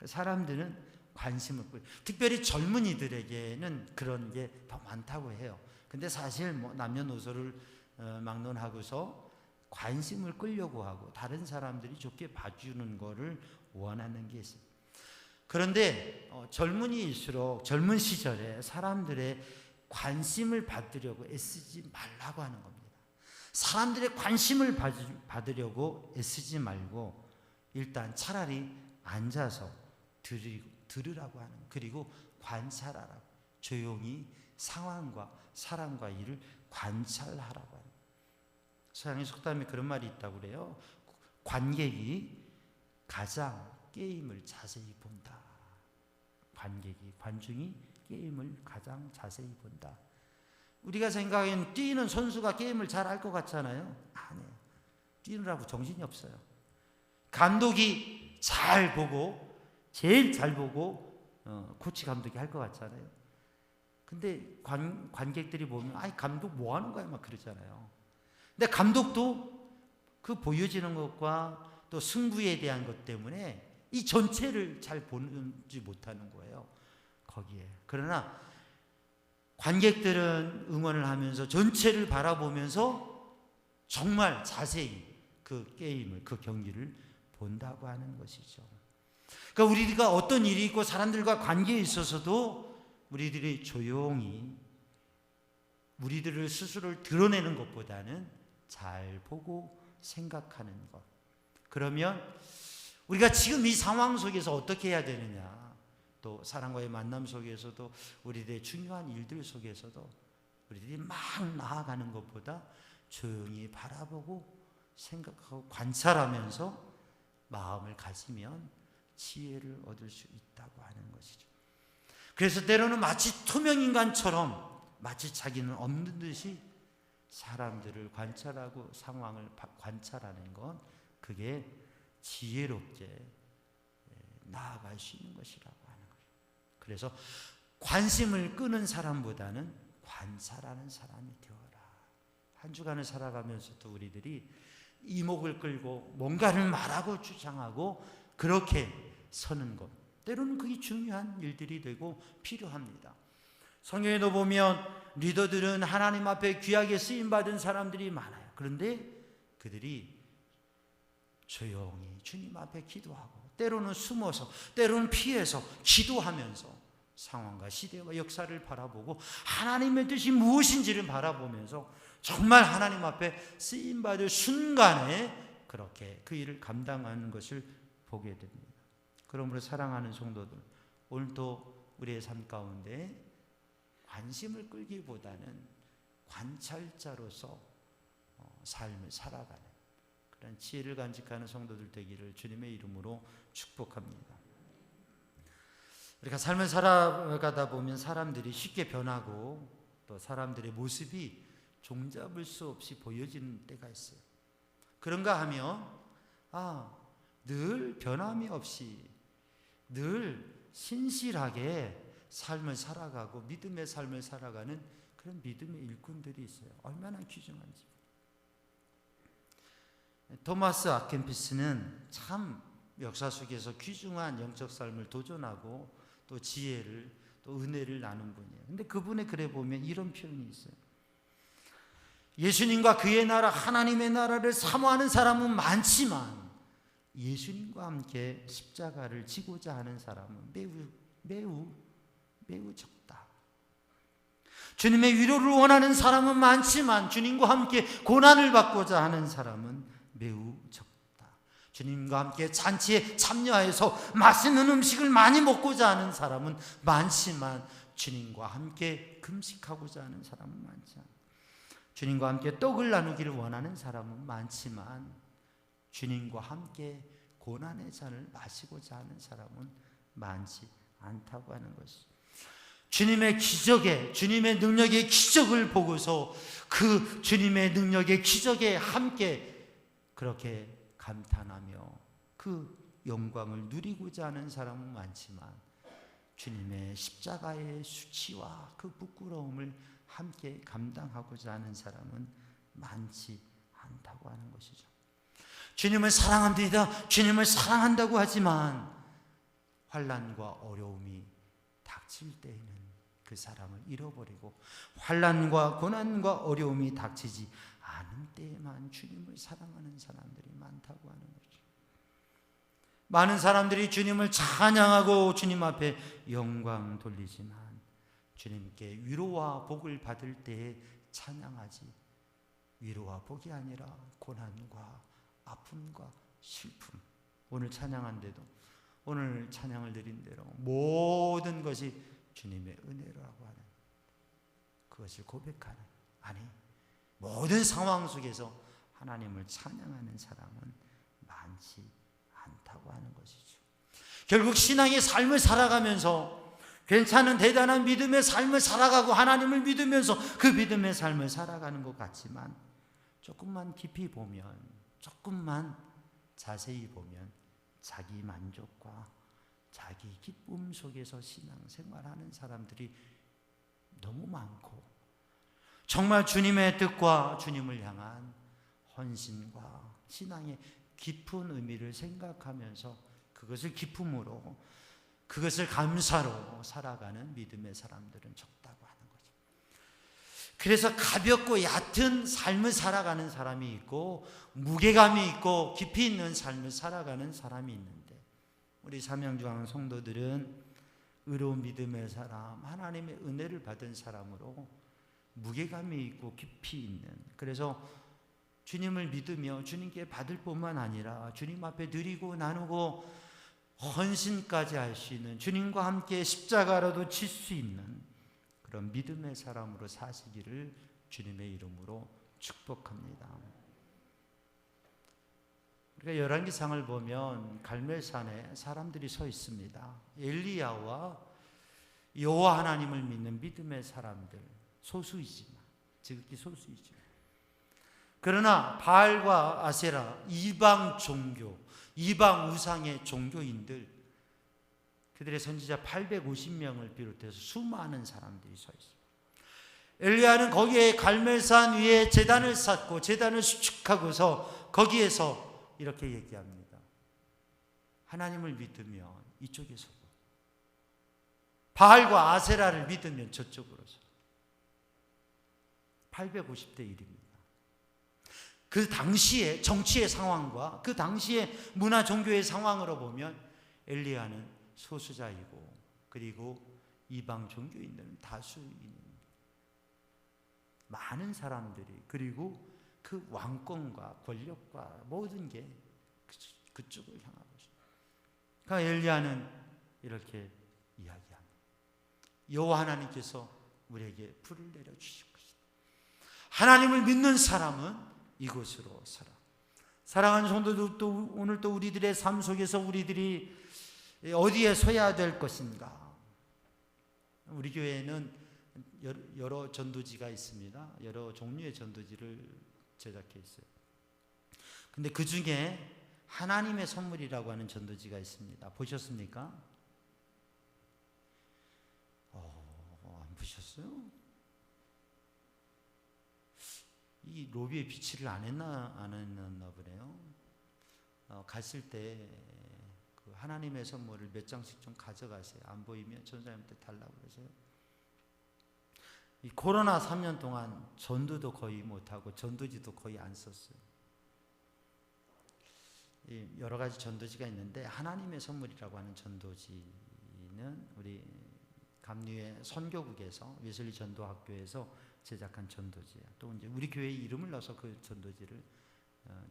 사람들은 관심을 특별히 젊은이들에게는 그런 게 더 많다고 해요. 근데 사실 뭐 남녀노소를 막론하고서 관심을 끌려고 하고 다른 사람들이 좋게 봐주는 거를 원하는 게 있어요. 그런데 젊은이일수록 젊은 시절에 사람들의 관심을 받으려고 애쓰지 말라고 하는 겁니다. 사람들의 관심을 받으려고 애쓰지 말고 일단 차라리 앉아서 들으라고 하는, 그리고 관찰하라고, 조용히 상황과 사람과 일을 관찰하라고 하는. 서양의 속담에 그런 말이 있다고 그래요. 관객이 가장 게임을 자세히 본다. 관중이 게임을 가장 자세히 본다. 우리가 생각하기엔 뛰는 선수가 게임을 잘 알 것 같잖아요. 아니에요. 뛰느라고 정신이 없어요. 감독이 잘 보고, 제일 잘 보고 코치 감독이 할 것 같잖아요. 근데 관객들이 보면 아이 감독 뭐 하는 거야 막 그러잖아요. 근데 감독도 그 보여지는 것과 또 승부에 대한 것 때문에 이 전체를 잘 보지 못하는 거예요. 거기에. 그러나 관객들은 응원을 하면서 전체를 바라보면서 정말 자세히 그 게임을, 그 경기를 본다고 하는 것이죠. 그러니까 우리가 어떤 일이 있고 사람들과 관계에 있어서도 우리들이 조용히 우리들을 스스로를 드러내는 것보다는 잘 보고 생각하는 것. 그러면 우리가 지금 이 상황 속에서 어떻게 해야 되느냐, 또 사람과의 만남 속에서도 우리들의 중요한 일들 속에서도 우리들이 막 나아가는 것보다 조용히 바라보고 생각하고 관찰하면서 마음을 가지면 지혜를 얻을 수 있다고 하는 것이죠. 그래서 때로는 마치 투명인간처럼 마치 자기는 없는 듯이 사람들을 관찰하고 상황을 관찰하는 건 그게 지혜롭게 나아갈 수 있는 것이라고 하는 거예요. 그래서 관심을 끄는 사람보다는 관찰하는 사람이 되어라. 한 주간을 살아가면서도 우리들이 이목을 끌고 뭔가를 말하고 주장하고 그렇게 서는 것, 때로는 그게 중요한 일들이 되고 필요합니다. 성경에도 보면 리더들은 하나님 앞에 귀하게 쓰임받은 사람들이 많아요. 그런데 그들이 조용히 주님 앞에 기도하고 때로는 숨어서 때로는 피해서 기도하면서 상황과 시대와 역사를 바라보고 하나님의 뜻이 무엇인지를 바라보면서 정말 하나님 앞에 쓰임받을 순간에 그렇게 그 일을 감당하는 것을 보게 됩니다. 그러므로 사랑하는 성도들, 오늘도 우리의 삶 가운데 관심을 끌기보다는 관찰자로서 삶을 살아가는 그런 지혜를 간직하는 성도들 되기를 주님의 이름으로 축복합니다. 우리가 삶을 살아가다 보면 사람들이 쉽게 변하고 또 사람들의 모습이 종잡을 수 없이 보여지는 때가 있어요. 그런가 하면 늘 변함이 없이 늘 신실하게 삶을 살아가고 믿음의 삶을 살아가는 그런 믿음의 일꾼들이 있어요. 얼마나 귀중한지. 토마스 아켄피스는 참 역사 속에서 귀중한 영적 삶을 도전하고 또 지혜를 또 은혜를 나눈 분이에요. 근데 그분의 글에 보면 이런 표현이 있어요. 예수님과 그의 나라 하나님의 나라를 사모하는 사람은 많지만 예수님과 함께 십자가를 지고자 하는 사람은 매우 적다. 주님의 위로를 원하는 사람은 많지만 주님과 함께 고난을 받고자 하는 사람은 매우 적다. 주님과 함께 잔치에 참여해서 맛있는 음식을 많이 먹고자 하는 사람은 많지만 주님과 함께 금식하고자 하는 사람은 많지 않다. 주님과 함께 떡을 나누기를 원하는 사람은 많지만 주님과 함께 고난의 잔을 마시고자 하는 사람은 많지 않다고 하는 것이죠. 주님의 기적에, 주님의 능력의 기적을 보고서 그 주님의 능력의 기적에 함께 그렇게 감탄하며 그 영광을 누리고자 하는 사람은 많지만 주님의 십자가의 수치와 그 부끄러움을 함께 감당하고자 하는 사람은 많지 않다고 하는 것이죠. 주님을 사랑합니다. 주님을 사랑한다고 하지만 환난과 어려움이 닥칠 때에는 그 사랑을 잃어버리고 환난과 고난과 어려움이 닥치지 않은 때에만 주님을 사랑하는 사람들이 많다고 하는 거죠. 많은 사람들이 주님을 찬양하고 주님 앞에 영광 돌리지만 주님께 위로와 복을 받을 때에 찬양하지 위로와 복이 아니라 고난과 아픔과 슬픔. 오늘 찬양한 데도 오늘 찬양을 드린 대로 모든 것이 주님의 은혜라고 하는 그것을 고백하는, 아니 모든 상황 속에서 하나님을 찬양하는 사람은 많지 않다고 하는 것이죠. 결국 신앙의 삶을 살아가면서 괜찮은 대단한 믿음의 삶을 살아가고 하나님을 믿으면서 그 믿음의 삶을 살아가는 것 같지만 조금만 깊이 보면, 조금만 자세히 보면 자기 만족과 자기 기쁨 속에서 신앙생활하는 사람들이 너무 많고 정말 주님의 뜻과 주님을 향한 헌신과 신앙의 깊은 의미를 생각하면서 그것을 기쁨으로, 그것을 감사로 살아가는 믿음의 사람들은 적다고 하는 거죠. 그래서 가볍고 얕은 삶을 살아가는 사람이 있고 무게감이 있고 깊이 있는 삶을 살아가는 사람이 있는데, 우리 삼양중앙 성도들은 의로운 믿음의 사람, 하나님의 은혜를 받은 사람으로 무게감이 있고 깊이 있는, 그래서 주님을 믿으며 주님께 받을 뿐만 아니라 주님 앞에 드리고 나누고 헌신까지 할 수 있는, 주님과 함께 십자가라도 칠 수 있는 그런 믿음의 사람으로 사시기를 주님의 이름으로 축복합니다. 우리가 열왕기상을 보면 갈멜산에 사람들이 서 있습니다. 엘리야와 여호와 하나님을 믿는 믿음의 사람들, 소수이지만, 지극히 소수이지만, 그러나 바알과 아세라, 이방 종교, 이방 우상의 종교인들, 그들의 선지자 850명을 비롯해서 수많은 사람들이 서 있습니다. 엘리야는 거기에 갈멜산 위에 제단을 쌓고 제단을 수축하고서 거기에서 이렇게 얘기합니다. 하나님을 믿으면 이쪽에 서고 바알과 아세라를 믿으면 저쪽으로 서. 850대 1입니다. 그 당시의 정치의 상황과 그 당시의 문화 종교의 상황으로 보면 엘리야는 소수자이고 그리고 이방 종교인들은 다수인 많은 사람들이, 그리고 그 왕권과 권력과 모든 게 그쪽을 향하고 있습니다. 그러니까 엘리야는 이렇게 이야기합니다. 여호와 하나님께서 우리에게 불을 내려주실 것이다. 하나님을 믿는 사람은 이곳으로 서라. 사랑하는 성도들, 또 오늘 또 우리들의 삶 속에서 우리들이 어디에 서야 될 것인가? 우리 교회에는 여러 전도지가 있습니다. 여러 종류의 전도지를 제작해 있어요. 근데 그 중에 하나님의 선물이라고 하는 전도지가 있습니다. 보셨습니까? 안 보셨어요? 이 로비에 비치를 안 했나 보네요. 갔을 때 그 하나님의 선물을 몇 장씩 좀 가져가세요. 안 보이면 전사님한테 달라고 그러세요. 이 코로나 3년 동안 전도도 거의 못하고 전도지도 거의 안 썼어요. 여러 가지 전도지가 있는데 하나님의 선물이라고 하는 전도지는 우리 감리회 선교국에서 웨슬리 전도학교에서 제작한 전도지예요. 또 이제 우리 교회 이름을 넣어서 그 전도지를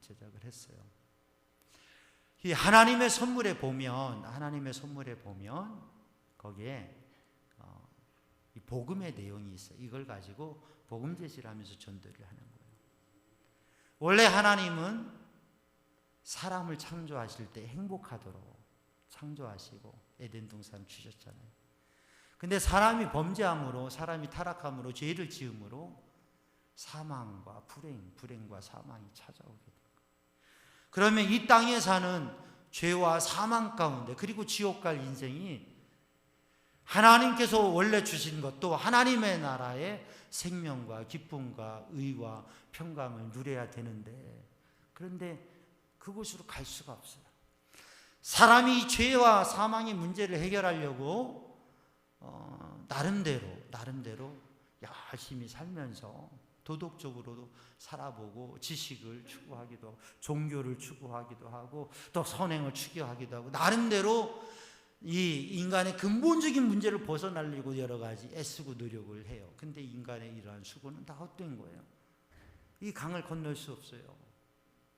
제작을 했어요. 이 하나님의 선물에 보면 거기에 이 복음의 내용이 있어요. 이걸 가지고 복음 제시를 하면서 전도를 하는 거예요. 원래 하나님은 사람을 창조하실 때 행복하도록 창조하시고 에덴 동산 주셨잖아요. 근데 사람이 범죄함으로, 사람이 타락함으로, 죄를 지음으로 사망과 불행과 사망이 찾아오게 된 거예요. 그러면 이 땅에 사는 죄와 사망 가운데 그리고 지옥 갈 인생이 하나님께서 원래 주신 것도 하나님의 나라의 생명과 기쁨과 의와 평강을 누려야 되는데, 그런데 그곳으로 갈 수가 없어요. 사람이 죄와 사망의 문제를 해결하려고 나름대로 열심히 살면서 도덕적으로도 살아보고 지식을 추구하기도 하고 종교를 추구하기도 하고 또 선행을 추구하기도 하고 나름대로 이 인간의 근본적인 문제를 벗어나려고 여러 가지 애쓰고 노력을 해요. 근데 인간의 이러한 수고는 다 헛된 거예요. 이 강을 건널 수 없어요.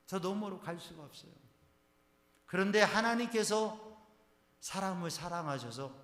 저 너머로 갈 수가 없어요. 그런데 하나님께서 사람을 사랑하셔서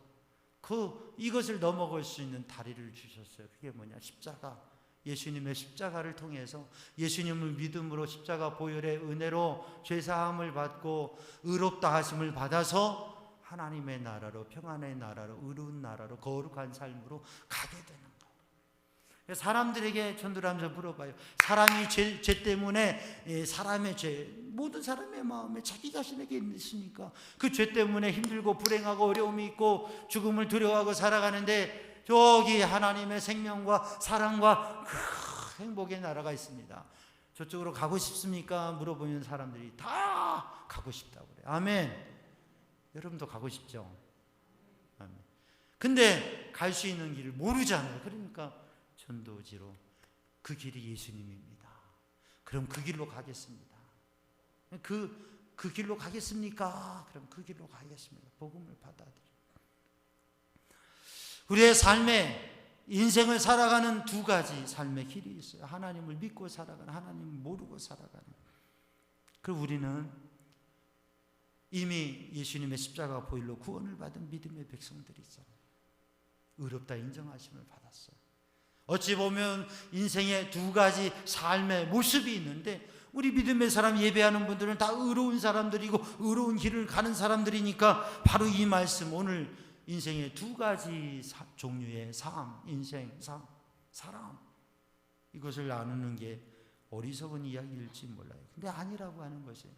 이것을 넘어갈 수 있는 다리를 주셨어요. 그게 뭐냐? 십자가. 예수님의 십자가를 통해서 예수님을 믿음으로 십자가 보혈의 은혜로 죄사함을 받고 의롭다 하심을 받아서 하나님의 나라로, 평안의 나라로, 의로운 나라로, 거룩한 삶으로 가게 되는 거예요. 사람들에게 전도하면서 물어봐요. 사람이 죄 때문에 사람의 죄, 모든 사람의 마음에 자기 자신에게 있으니까 그 죄 때문에 힘들고 불행하고 어려움이 있고 죽음을 두려워하고 살아가는데 저기 하나님의 생명과 사랑과 그 행복의 나라가 있습니다. 저쪽으로 가고 싶습니까? 물어보면 사람들이 다 가고 싶다고 그래요. 아멘. 여러분도 가고 싶죠? 아멘. 근데 갈 수 있는 길을 모르잖아요. 그러니까 전도지로 그 길이 예수님입니다. 그럼 그 길로 가겠습니다. 그 길로 가겠습니까? 그럼 그 길로 가겠습니다. 복음을 받아들여요. 우리의 삶에 인생을 살아가는 두 가지 삶의 길이 있어요. 하나님을 믿고 살아가는, 하나님을 모르고 살아가는. 그리고 우리는 이미 예수님의 십자가 보혈로 구원을 받은 믿음의 백성들이 있잖아요. 의롭다 인정하심을 받았어요. 어찌 보면 인생의 두 가지 삶의 모습이 있는데 우리 믿음의 사람 예배하는 분들은 다 의로운 사람들이고 의로운 길을 가는 사람들이니까 바로 이 말씀, 오늘 인생의 두 가지 종류의 삶, 인생, 삶, 사람, 이것을 나누는 게 어리석은 이야기일지 몰라요. 근데 아니라고 하는 것이에요.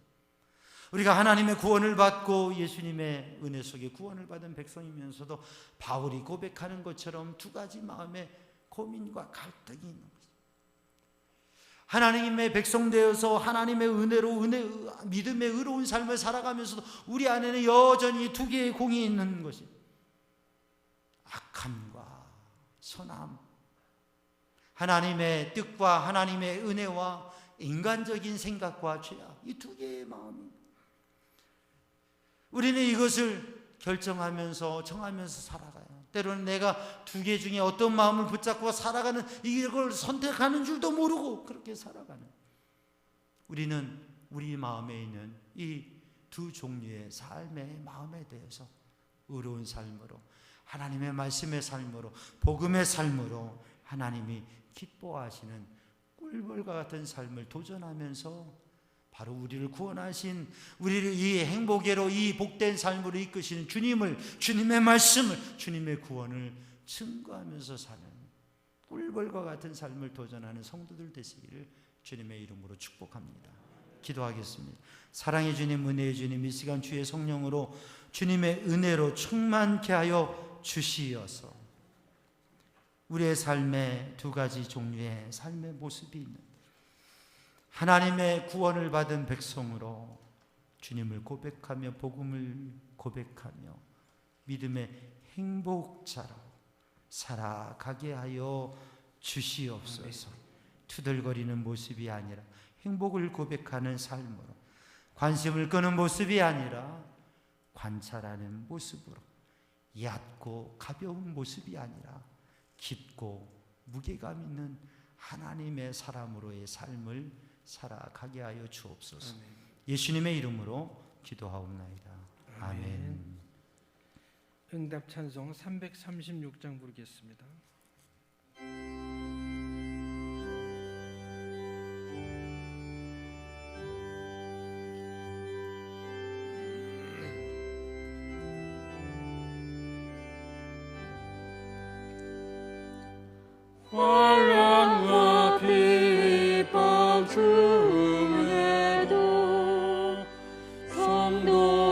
우리가 하나님의 구원을 받고 예수님의 은혜 속에 구원을 받은 백성이면서도 바울이 고백하는 것처럼 두 가지 마음의 고민과 갈등이 있는 거죠. 하나님의 백성 되어서 하나님의 은혜로 믿음의 의로운 삶을 살아가면서도 우리 안에는 여전히 두 개의 공이 있는 것이 악함과 선함, 하나님의 뜻과 하나님의 은혜와 인간적인 생각과 죄악, 이 두 개의 마음이, 우리는 이것을 결정하면서 정하면서 살아가요. 때로는 내가 두 개 중에 어떤 마음을 붙잡고 살아가는, 이걸 선택하는 줄도 모르고 그렇게 살아가는, 우리는 우리 마음에 있는 이 두 종류의 삶의 마음에 대해서 의로운 삶으로, 하나님의 말씀의 삶으로, 복음의 삶으로 하나님이 기뻐하시는 꿀벌과 같은 삶을 도전하면서 바로 우리를 구원하신, 우리를 이 행복으로, 이 복된 삶으로 이끄시는 주님의 말씀을, 주님의 구원을 증거하면서 사는 꿀벌과 같은 삶을 도전하는 성도들 되시기를 주님의 이름으로 축복합니다. 기도하겠습니다. 사랑의 주님, 은혜의 주님, 이 시간 주의 성령으로 주님의 은혜로 충만케 하여 주시어서 우리의 삶에 두 가지 종류의 삶의 모습이 있는 하나님의 구원을 받은 백성으로 주님을 고백하며 복음을 고백하며 믿음의 행복자로 살아가게 하여 주시옵소서. 투덜거리는 모습이 아니라 행복을 고백하는 삶으로, 관심을 끄는 모습이 아니라 관찰하는 모습으로, 얕고 가벼운 모습이 아니라 깊고 무게감 있는 하나님의 사람으로의 삶을 살아가게 하여 주옵소서. 아멘. 예수님의 이름으로 기도하옵나이다. 아멘. 아멘. 응답 찬송 336장 부르겠습니다. 환난과 핍박 중에도 성도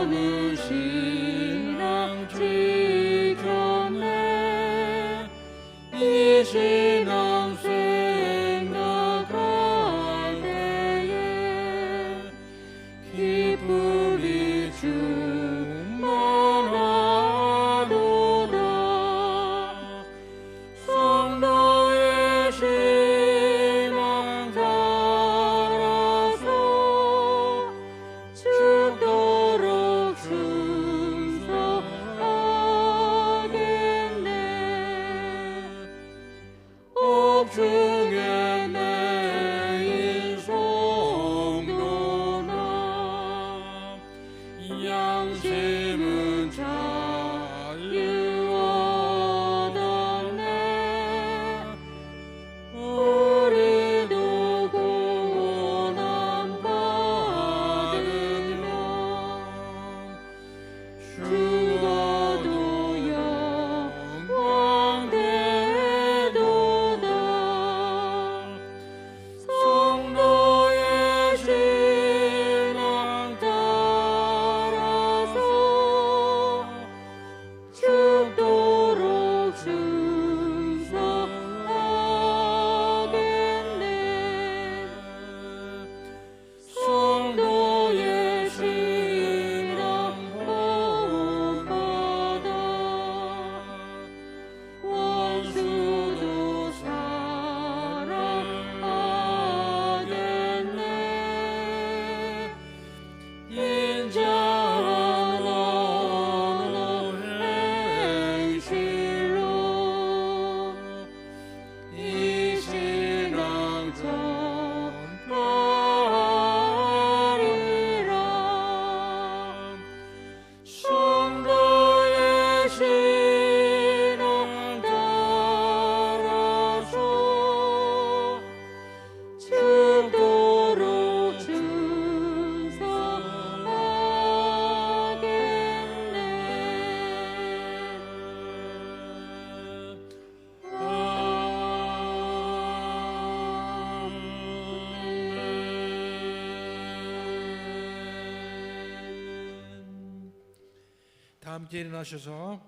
함께 일어나셔서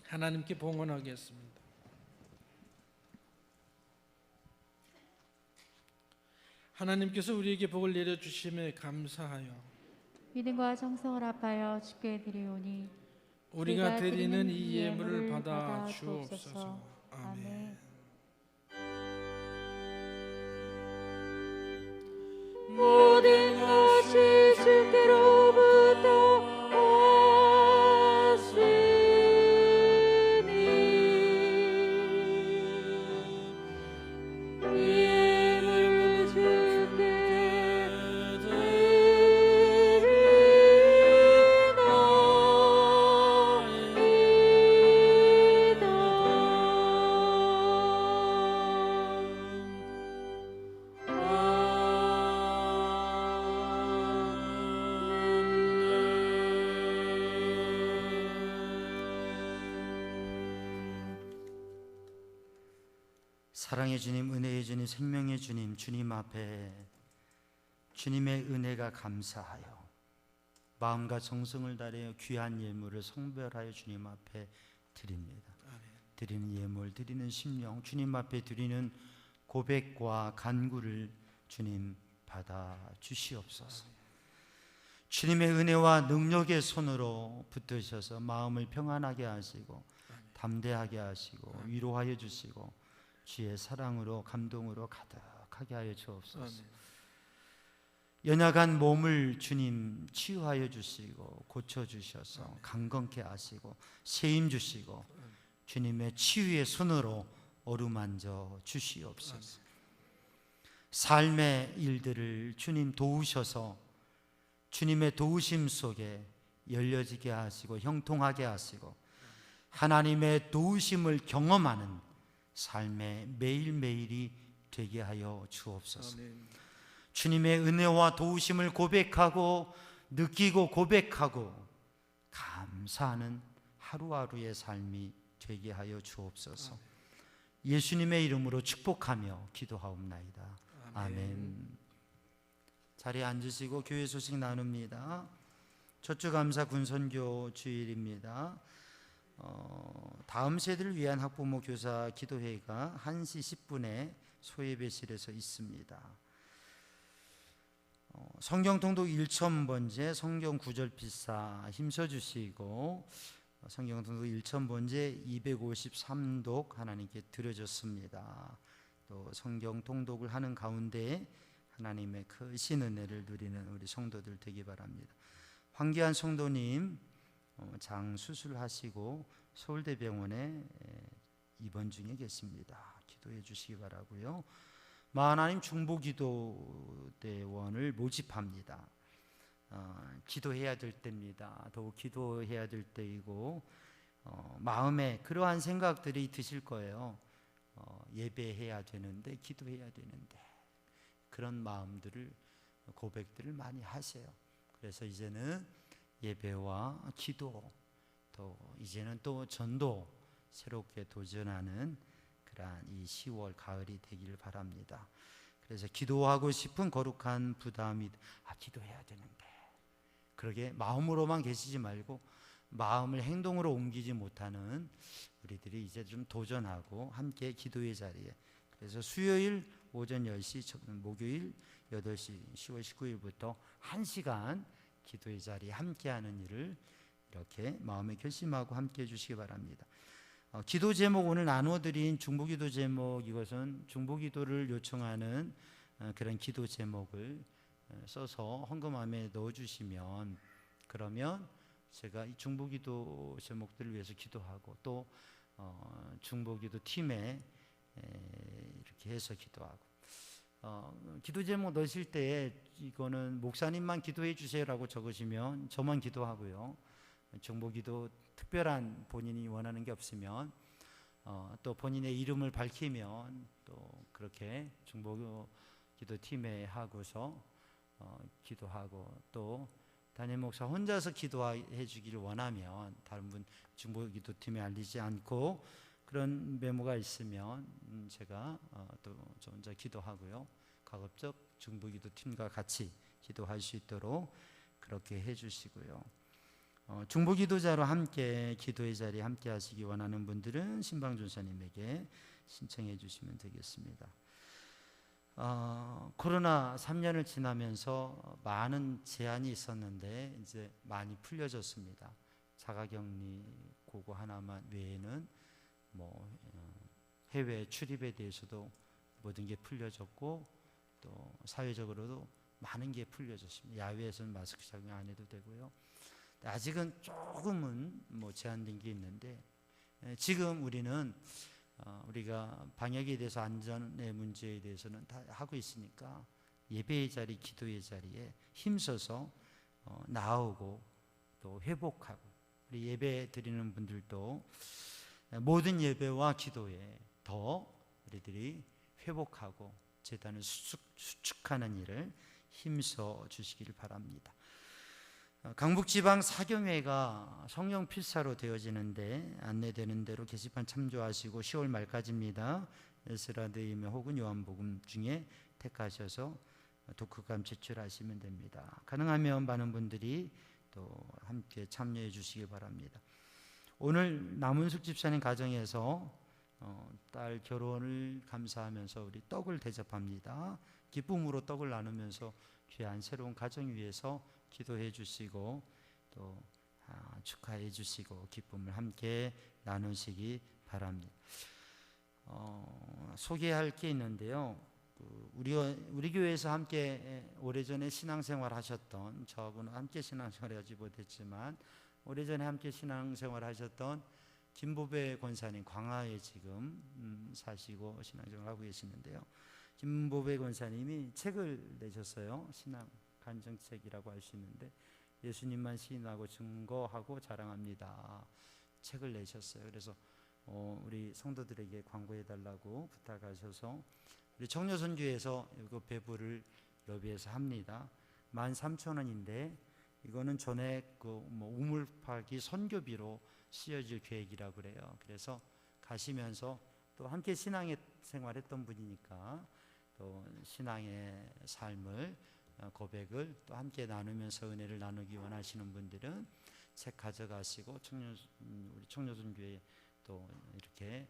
하나님께 봉헌하겠습니다. 하나님께서 우리에게 복을 내려주심에 감사하여 믿음과 정성을 합하여 주께 드리오니 우리가 드리는 이 예물을 받아 주옵소서. 아멘. 모든 것이 주께로부터 왔으니 이 예물 주께 사랑의 주님, 은혜의 주님, 생명의 주님, 주님 앞에 주님의 은혜가 감사하여 마음과 정성을 다하여 귀한 예물을 성별하여 주님 앞에 드립니다. 드리는 예물, 드리는 심령, 주님 앞에 드리는 고백과 간구를 주님 받아 주시옵소서. 주님의 은혜와 능력의 손으로 붙드셔서 마음을 평안하게 하시고 담대하게 하시고 위로하여 주시고 주의 사랑으로 감동으로 가득하게 하여 주옵소서. 연약한 몸을 주님 치유하여 주시고 고쳐 주셔서 강건케 하시고 세임 주시고 주님의 치유의 손으로 어루만져 주시옵소서. 삶의 일들을 주님 도우셔서 주님의 도우심 속에 열려지게 하시고 형통하게 하시고 하나님의 도우심을 경험하는 삶의 매일매일이 되게 하여 주옵소서. 주님의 은혜와 도우심을 고백하고 느끼고 고백하고 감사하는 하루하루의 삶이 되게 하여 주옵소서. 예수님의 이름으로 축복하며 기도하옵나이다. 아멘. 자리에 앉으시고 교회 소식 나눕니다. 초추감사 군선교 주일입니다. 다음 세대를 위한 학부모 교사 기도회가 1시 10분에 소예배실에서 있습니다. 성경 통독 1000번째 성경 구절 필사 힘써주시고 성경 통독 1000번째 253독 하나님께 드려졌습니다. 또 성경 통독을 하는 가운데 하나님의 크신 은혜를 누리는 우리 성도들 되기 바랍니다. 황기한 성도님 장 수술하시고 서울대병원에 입원 중에 계십니다. 기도해 주시기 바라고요. 마하나님 중보기도대원을 모집합니다. 기도해야 될 때입니다. 더욱 기도해야 될 때이고 마음에 그러한 생각들이 드실 거예요. 예배해야 되는데 기도해야 되는데 그런 마음들을 고백들을 많이 하세요. 그래서 이제는 예배와 기도 또 이제는 또 전도 새롭게 도전하는 그러한 이 10월 가을이 되길 바랍니다. 그래서 기도하고 싶은 거룩한 부담이 기도해야 되는데 그러게 마음으로만 계시지 말고 마음을 행동으로 옮기지 못하는 우리들이 이제 좀 도전하고 함께 기도의 자리에 그래서 수요일 오전 10시 목요일 8시 10월 19일부터 1시간 기도의 자리에 함께하는 일을 이렇게 마음에 결심하고 함께해 주시기 바랍니다. 기도 제목 오늘 나누어드린 중보기도 제목 이것은 중보기도를 요청하는 그런 기도 제목을 써서 헌금함에 넣어주시면 그러면 제가 이 중보기도 제목들을 위해서 기도하고 또 중보기도 팀에 이렇게 해서 기도하고 기도 제목 넣으실 때 이거는 목사님만 기도해 주세요라고 적으시면 저만 기도하고요. 중보기도 특별한 본인이 원하는 게 없으면 또 본인의 이름을 밝히면 또 그렇게 중보기도 팀에 하고서 기도하고 또 담임 목사 혼자서 기도해 주기를 원하면 다른 분 중보기도 팀에 알리지 않고 그런 메모가 있으면 제가 또 저 혼자 기도하고요. 가급적 중보기도 팀과 같이 기도할 수 있도록 그렇게 해주시고요. 중보기도자로 함께 기도의 자리에 함께 하시기 원하는 분들은 신방전사님에게 신청해 주시면 되겠습니다. 코로나 3년을 지나면서 많은 제한이 있었는데 이제 많이 풀려졌습니다. 자가격리 그거 하나만 외에는 해외 출입에 대해서도 모든 게 풀려졌고 또 사회적으로도 많은 게 풀려졌습니다. 야외에서는 마스크 착용 안 해도 되고요. 아직은 조금은 제한된 게 있는데 지금 우리는 우리가 방역에 대해서 안전의 문제에 대해서는 다 하고 있으니까 예배의 자리, 기도의 자리에 힘써서 나오고 또 회복하고 우리 예배 드리는 분들도 모든 예배와 기도에 더 우리들이 회복하고 제단을 수축하는 일을 힘써 주시기를 바랍니다. 강북지방 사경회가 성령 필사로 되어지는데 안내되는 대로 게시판 참조하시고 10월 말까지입니다. 에스라드이며 혹은 요한복음 중에 택하셔서 독후감 제출하시면 됩니다. 가능하면 많은 분들이 또 함께 참여해 주시기 바랍니다. 오늘 남은숙 집사님 가정에서 딸 결혼을 감사하면서 우리 떡을 대접합니다. 기쁨으로 떡을 나누면서 귀한 새로운 가정 위해서 기도해 주시고 또 축하해 주시고 기쁨을 함께 나누시기 바랍니다. 소개할 게 있는데요. 우리 교회에서 함께 오래전에 신앙생활 하셨던, 저하고는 함께 신앙생활 하지 못했지만 오래전에 함께 신앙생활 하셨던 김보배 권사님, 광화에 지금 사시고 신앙생활 하고 계시는데요. 김보배 권사님이 책을 내셨어요. 신앙 간증책이라고 할 수 있는데 예수님만 시인하고 증거하고 자랑합니다. 책을 내셨어요. 그래서 우리 성도들에게 광고해 달라고 부탁하셔서 우리 청녀선교에서 이거 배부를 여비에서 합니다. 13,000원인데 이거는 전에 우물파기 선교비로 쓰여질 계획이라고 그래요. 그래서 가시면서 또 함께 신앙의 생활했던 분이니까 또 신앙의 삶을 고백을 또 함께 나누면서 은혜를 나누기 원하시는 분들은 책 가져가시고 우리 청년선교회 또 이렇게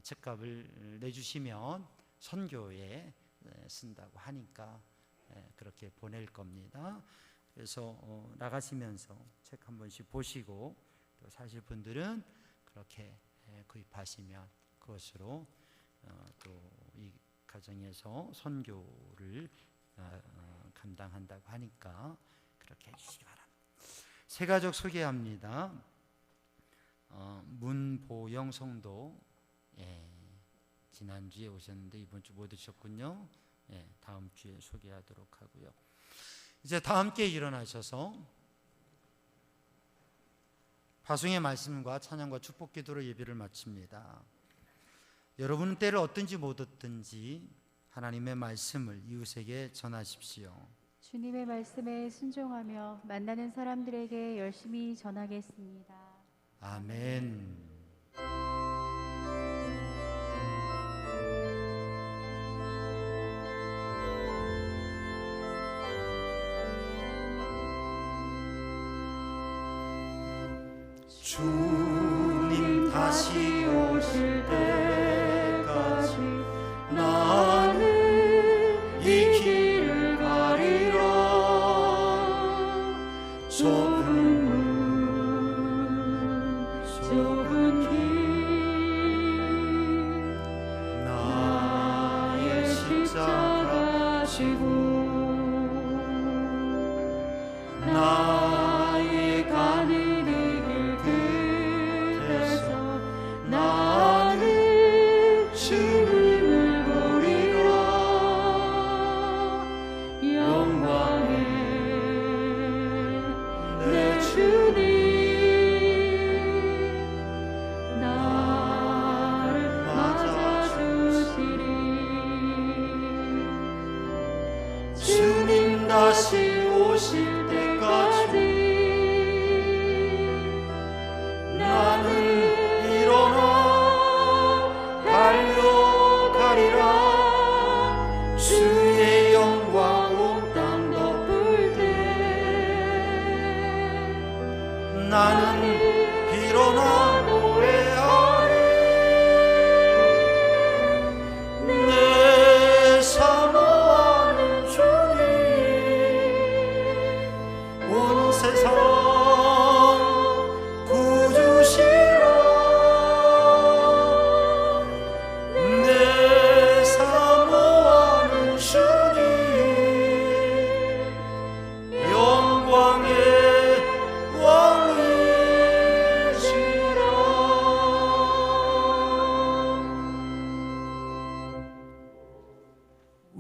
책값을 내주시면 선교에 쓴다고 하니까 그렇게 보낼 겁니다. 그래서 나가시면서 책 한 번씩 보시고 또 사실 분들은 그렇게 구입하시면 그것으로 또 이 가정에서 선교를 감당한다고 하니까 그렇게 해주시기 바랍니다. 세 가족 소개합니다. 문보영 성도 지난주에 오셨는데 이번 주 못 오셨군요. 다음 주에 소개하도록 하고요. 이제 다 함께 일어나셔서 파송의 말씀과 찬양과 축복 기도로 예배를 마칩니다. 여러분은 때를 얻든지 못 얻든지 하나님의 말씀을 이웃에게 전하십시오. 주님의 말씀에 순종하며 만나는 사람들에게 열심히 전하겠습니다. 아멘. 주님 다시 오실 때까지 나는 이 길을 가리라. 좁은 길 나의 십자가 지고 나의 가는 주님을 보리라. 영광의 내 주님 나를 맞아주시리.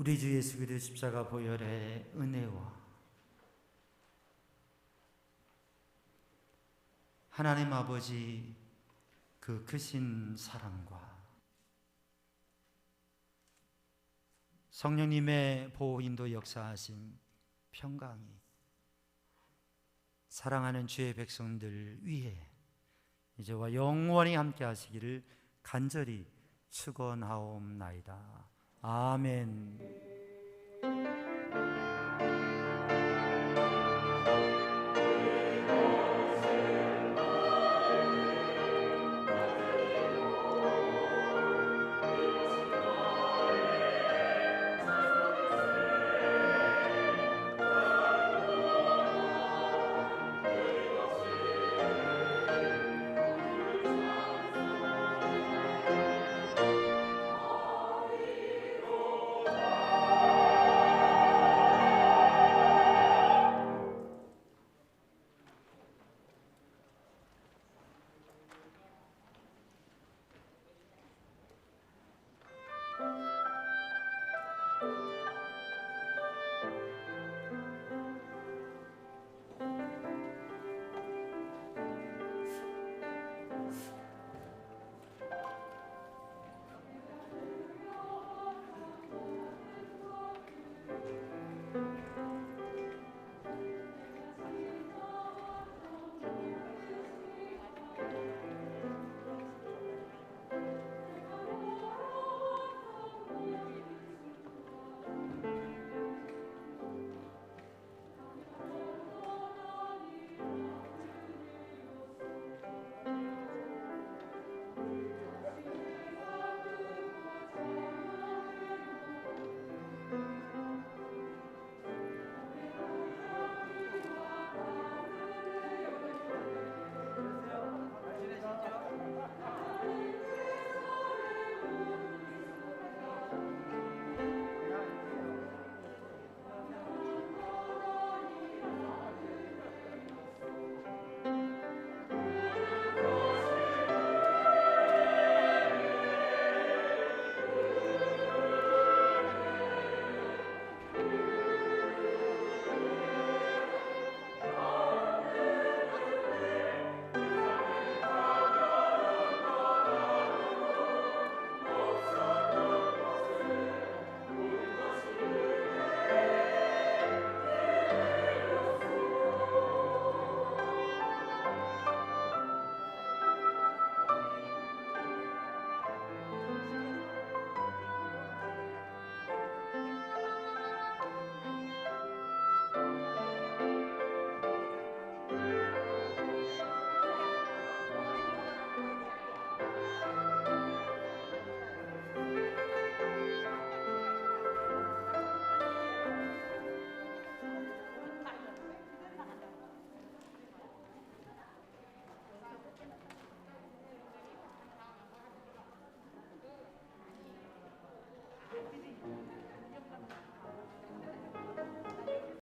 우리 주 예수 그리스도 십자가 보혈의 은혜와 하나님 아버지 그 크신 사랑과 성령님의 보호 인도 역사하심 평강이 사랑하는 주의 백성들 위에 이제와 영원히 함께 하시기를 간절히 축원하옵나이다. 아멘.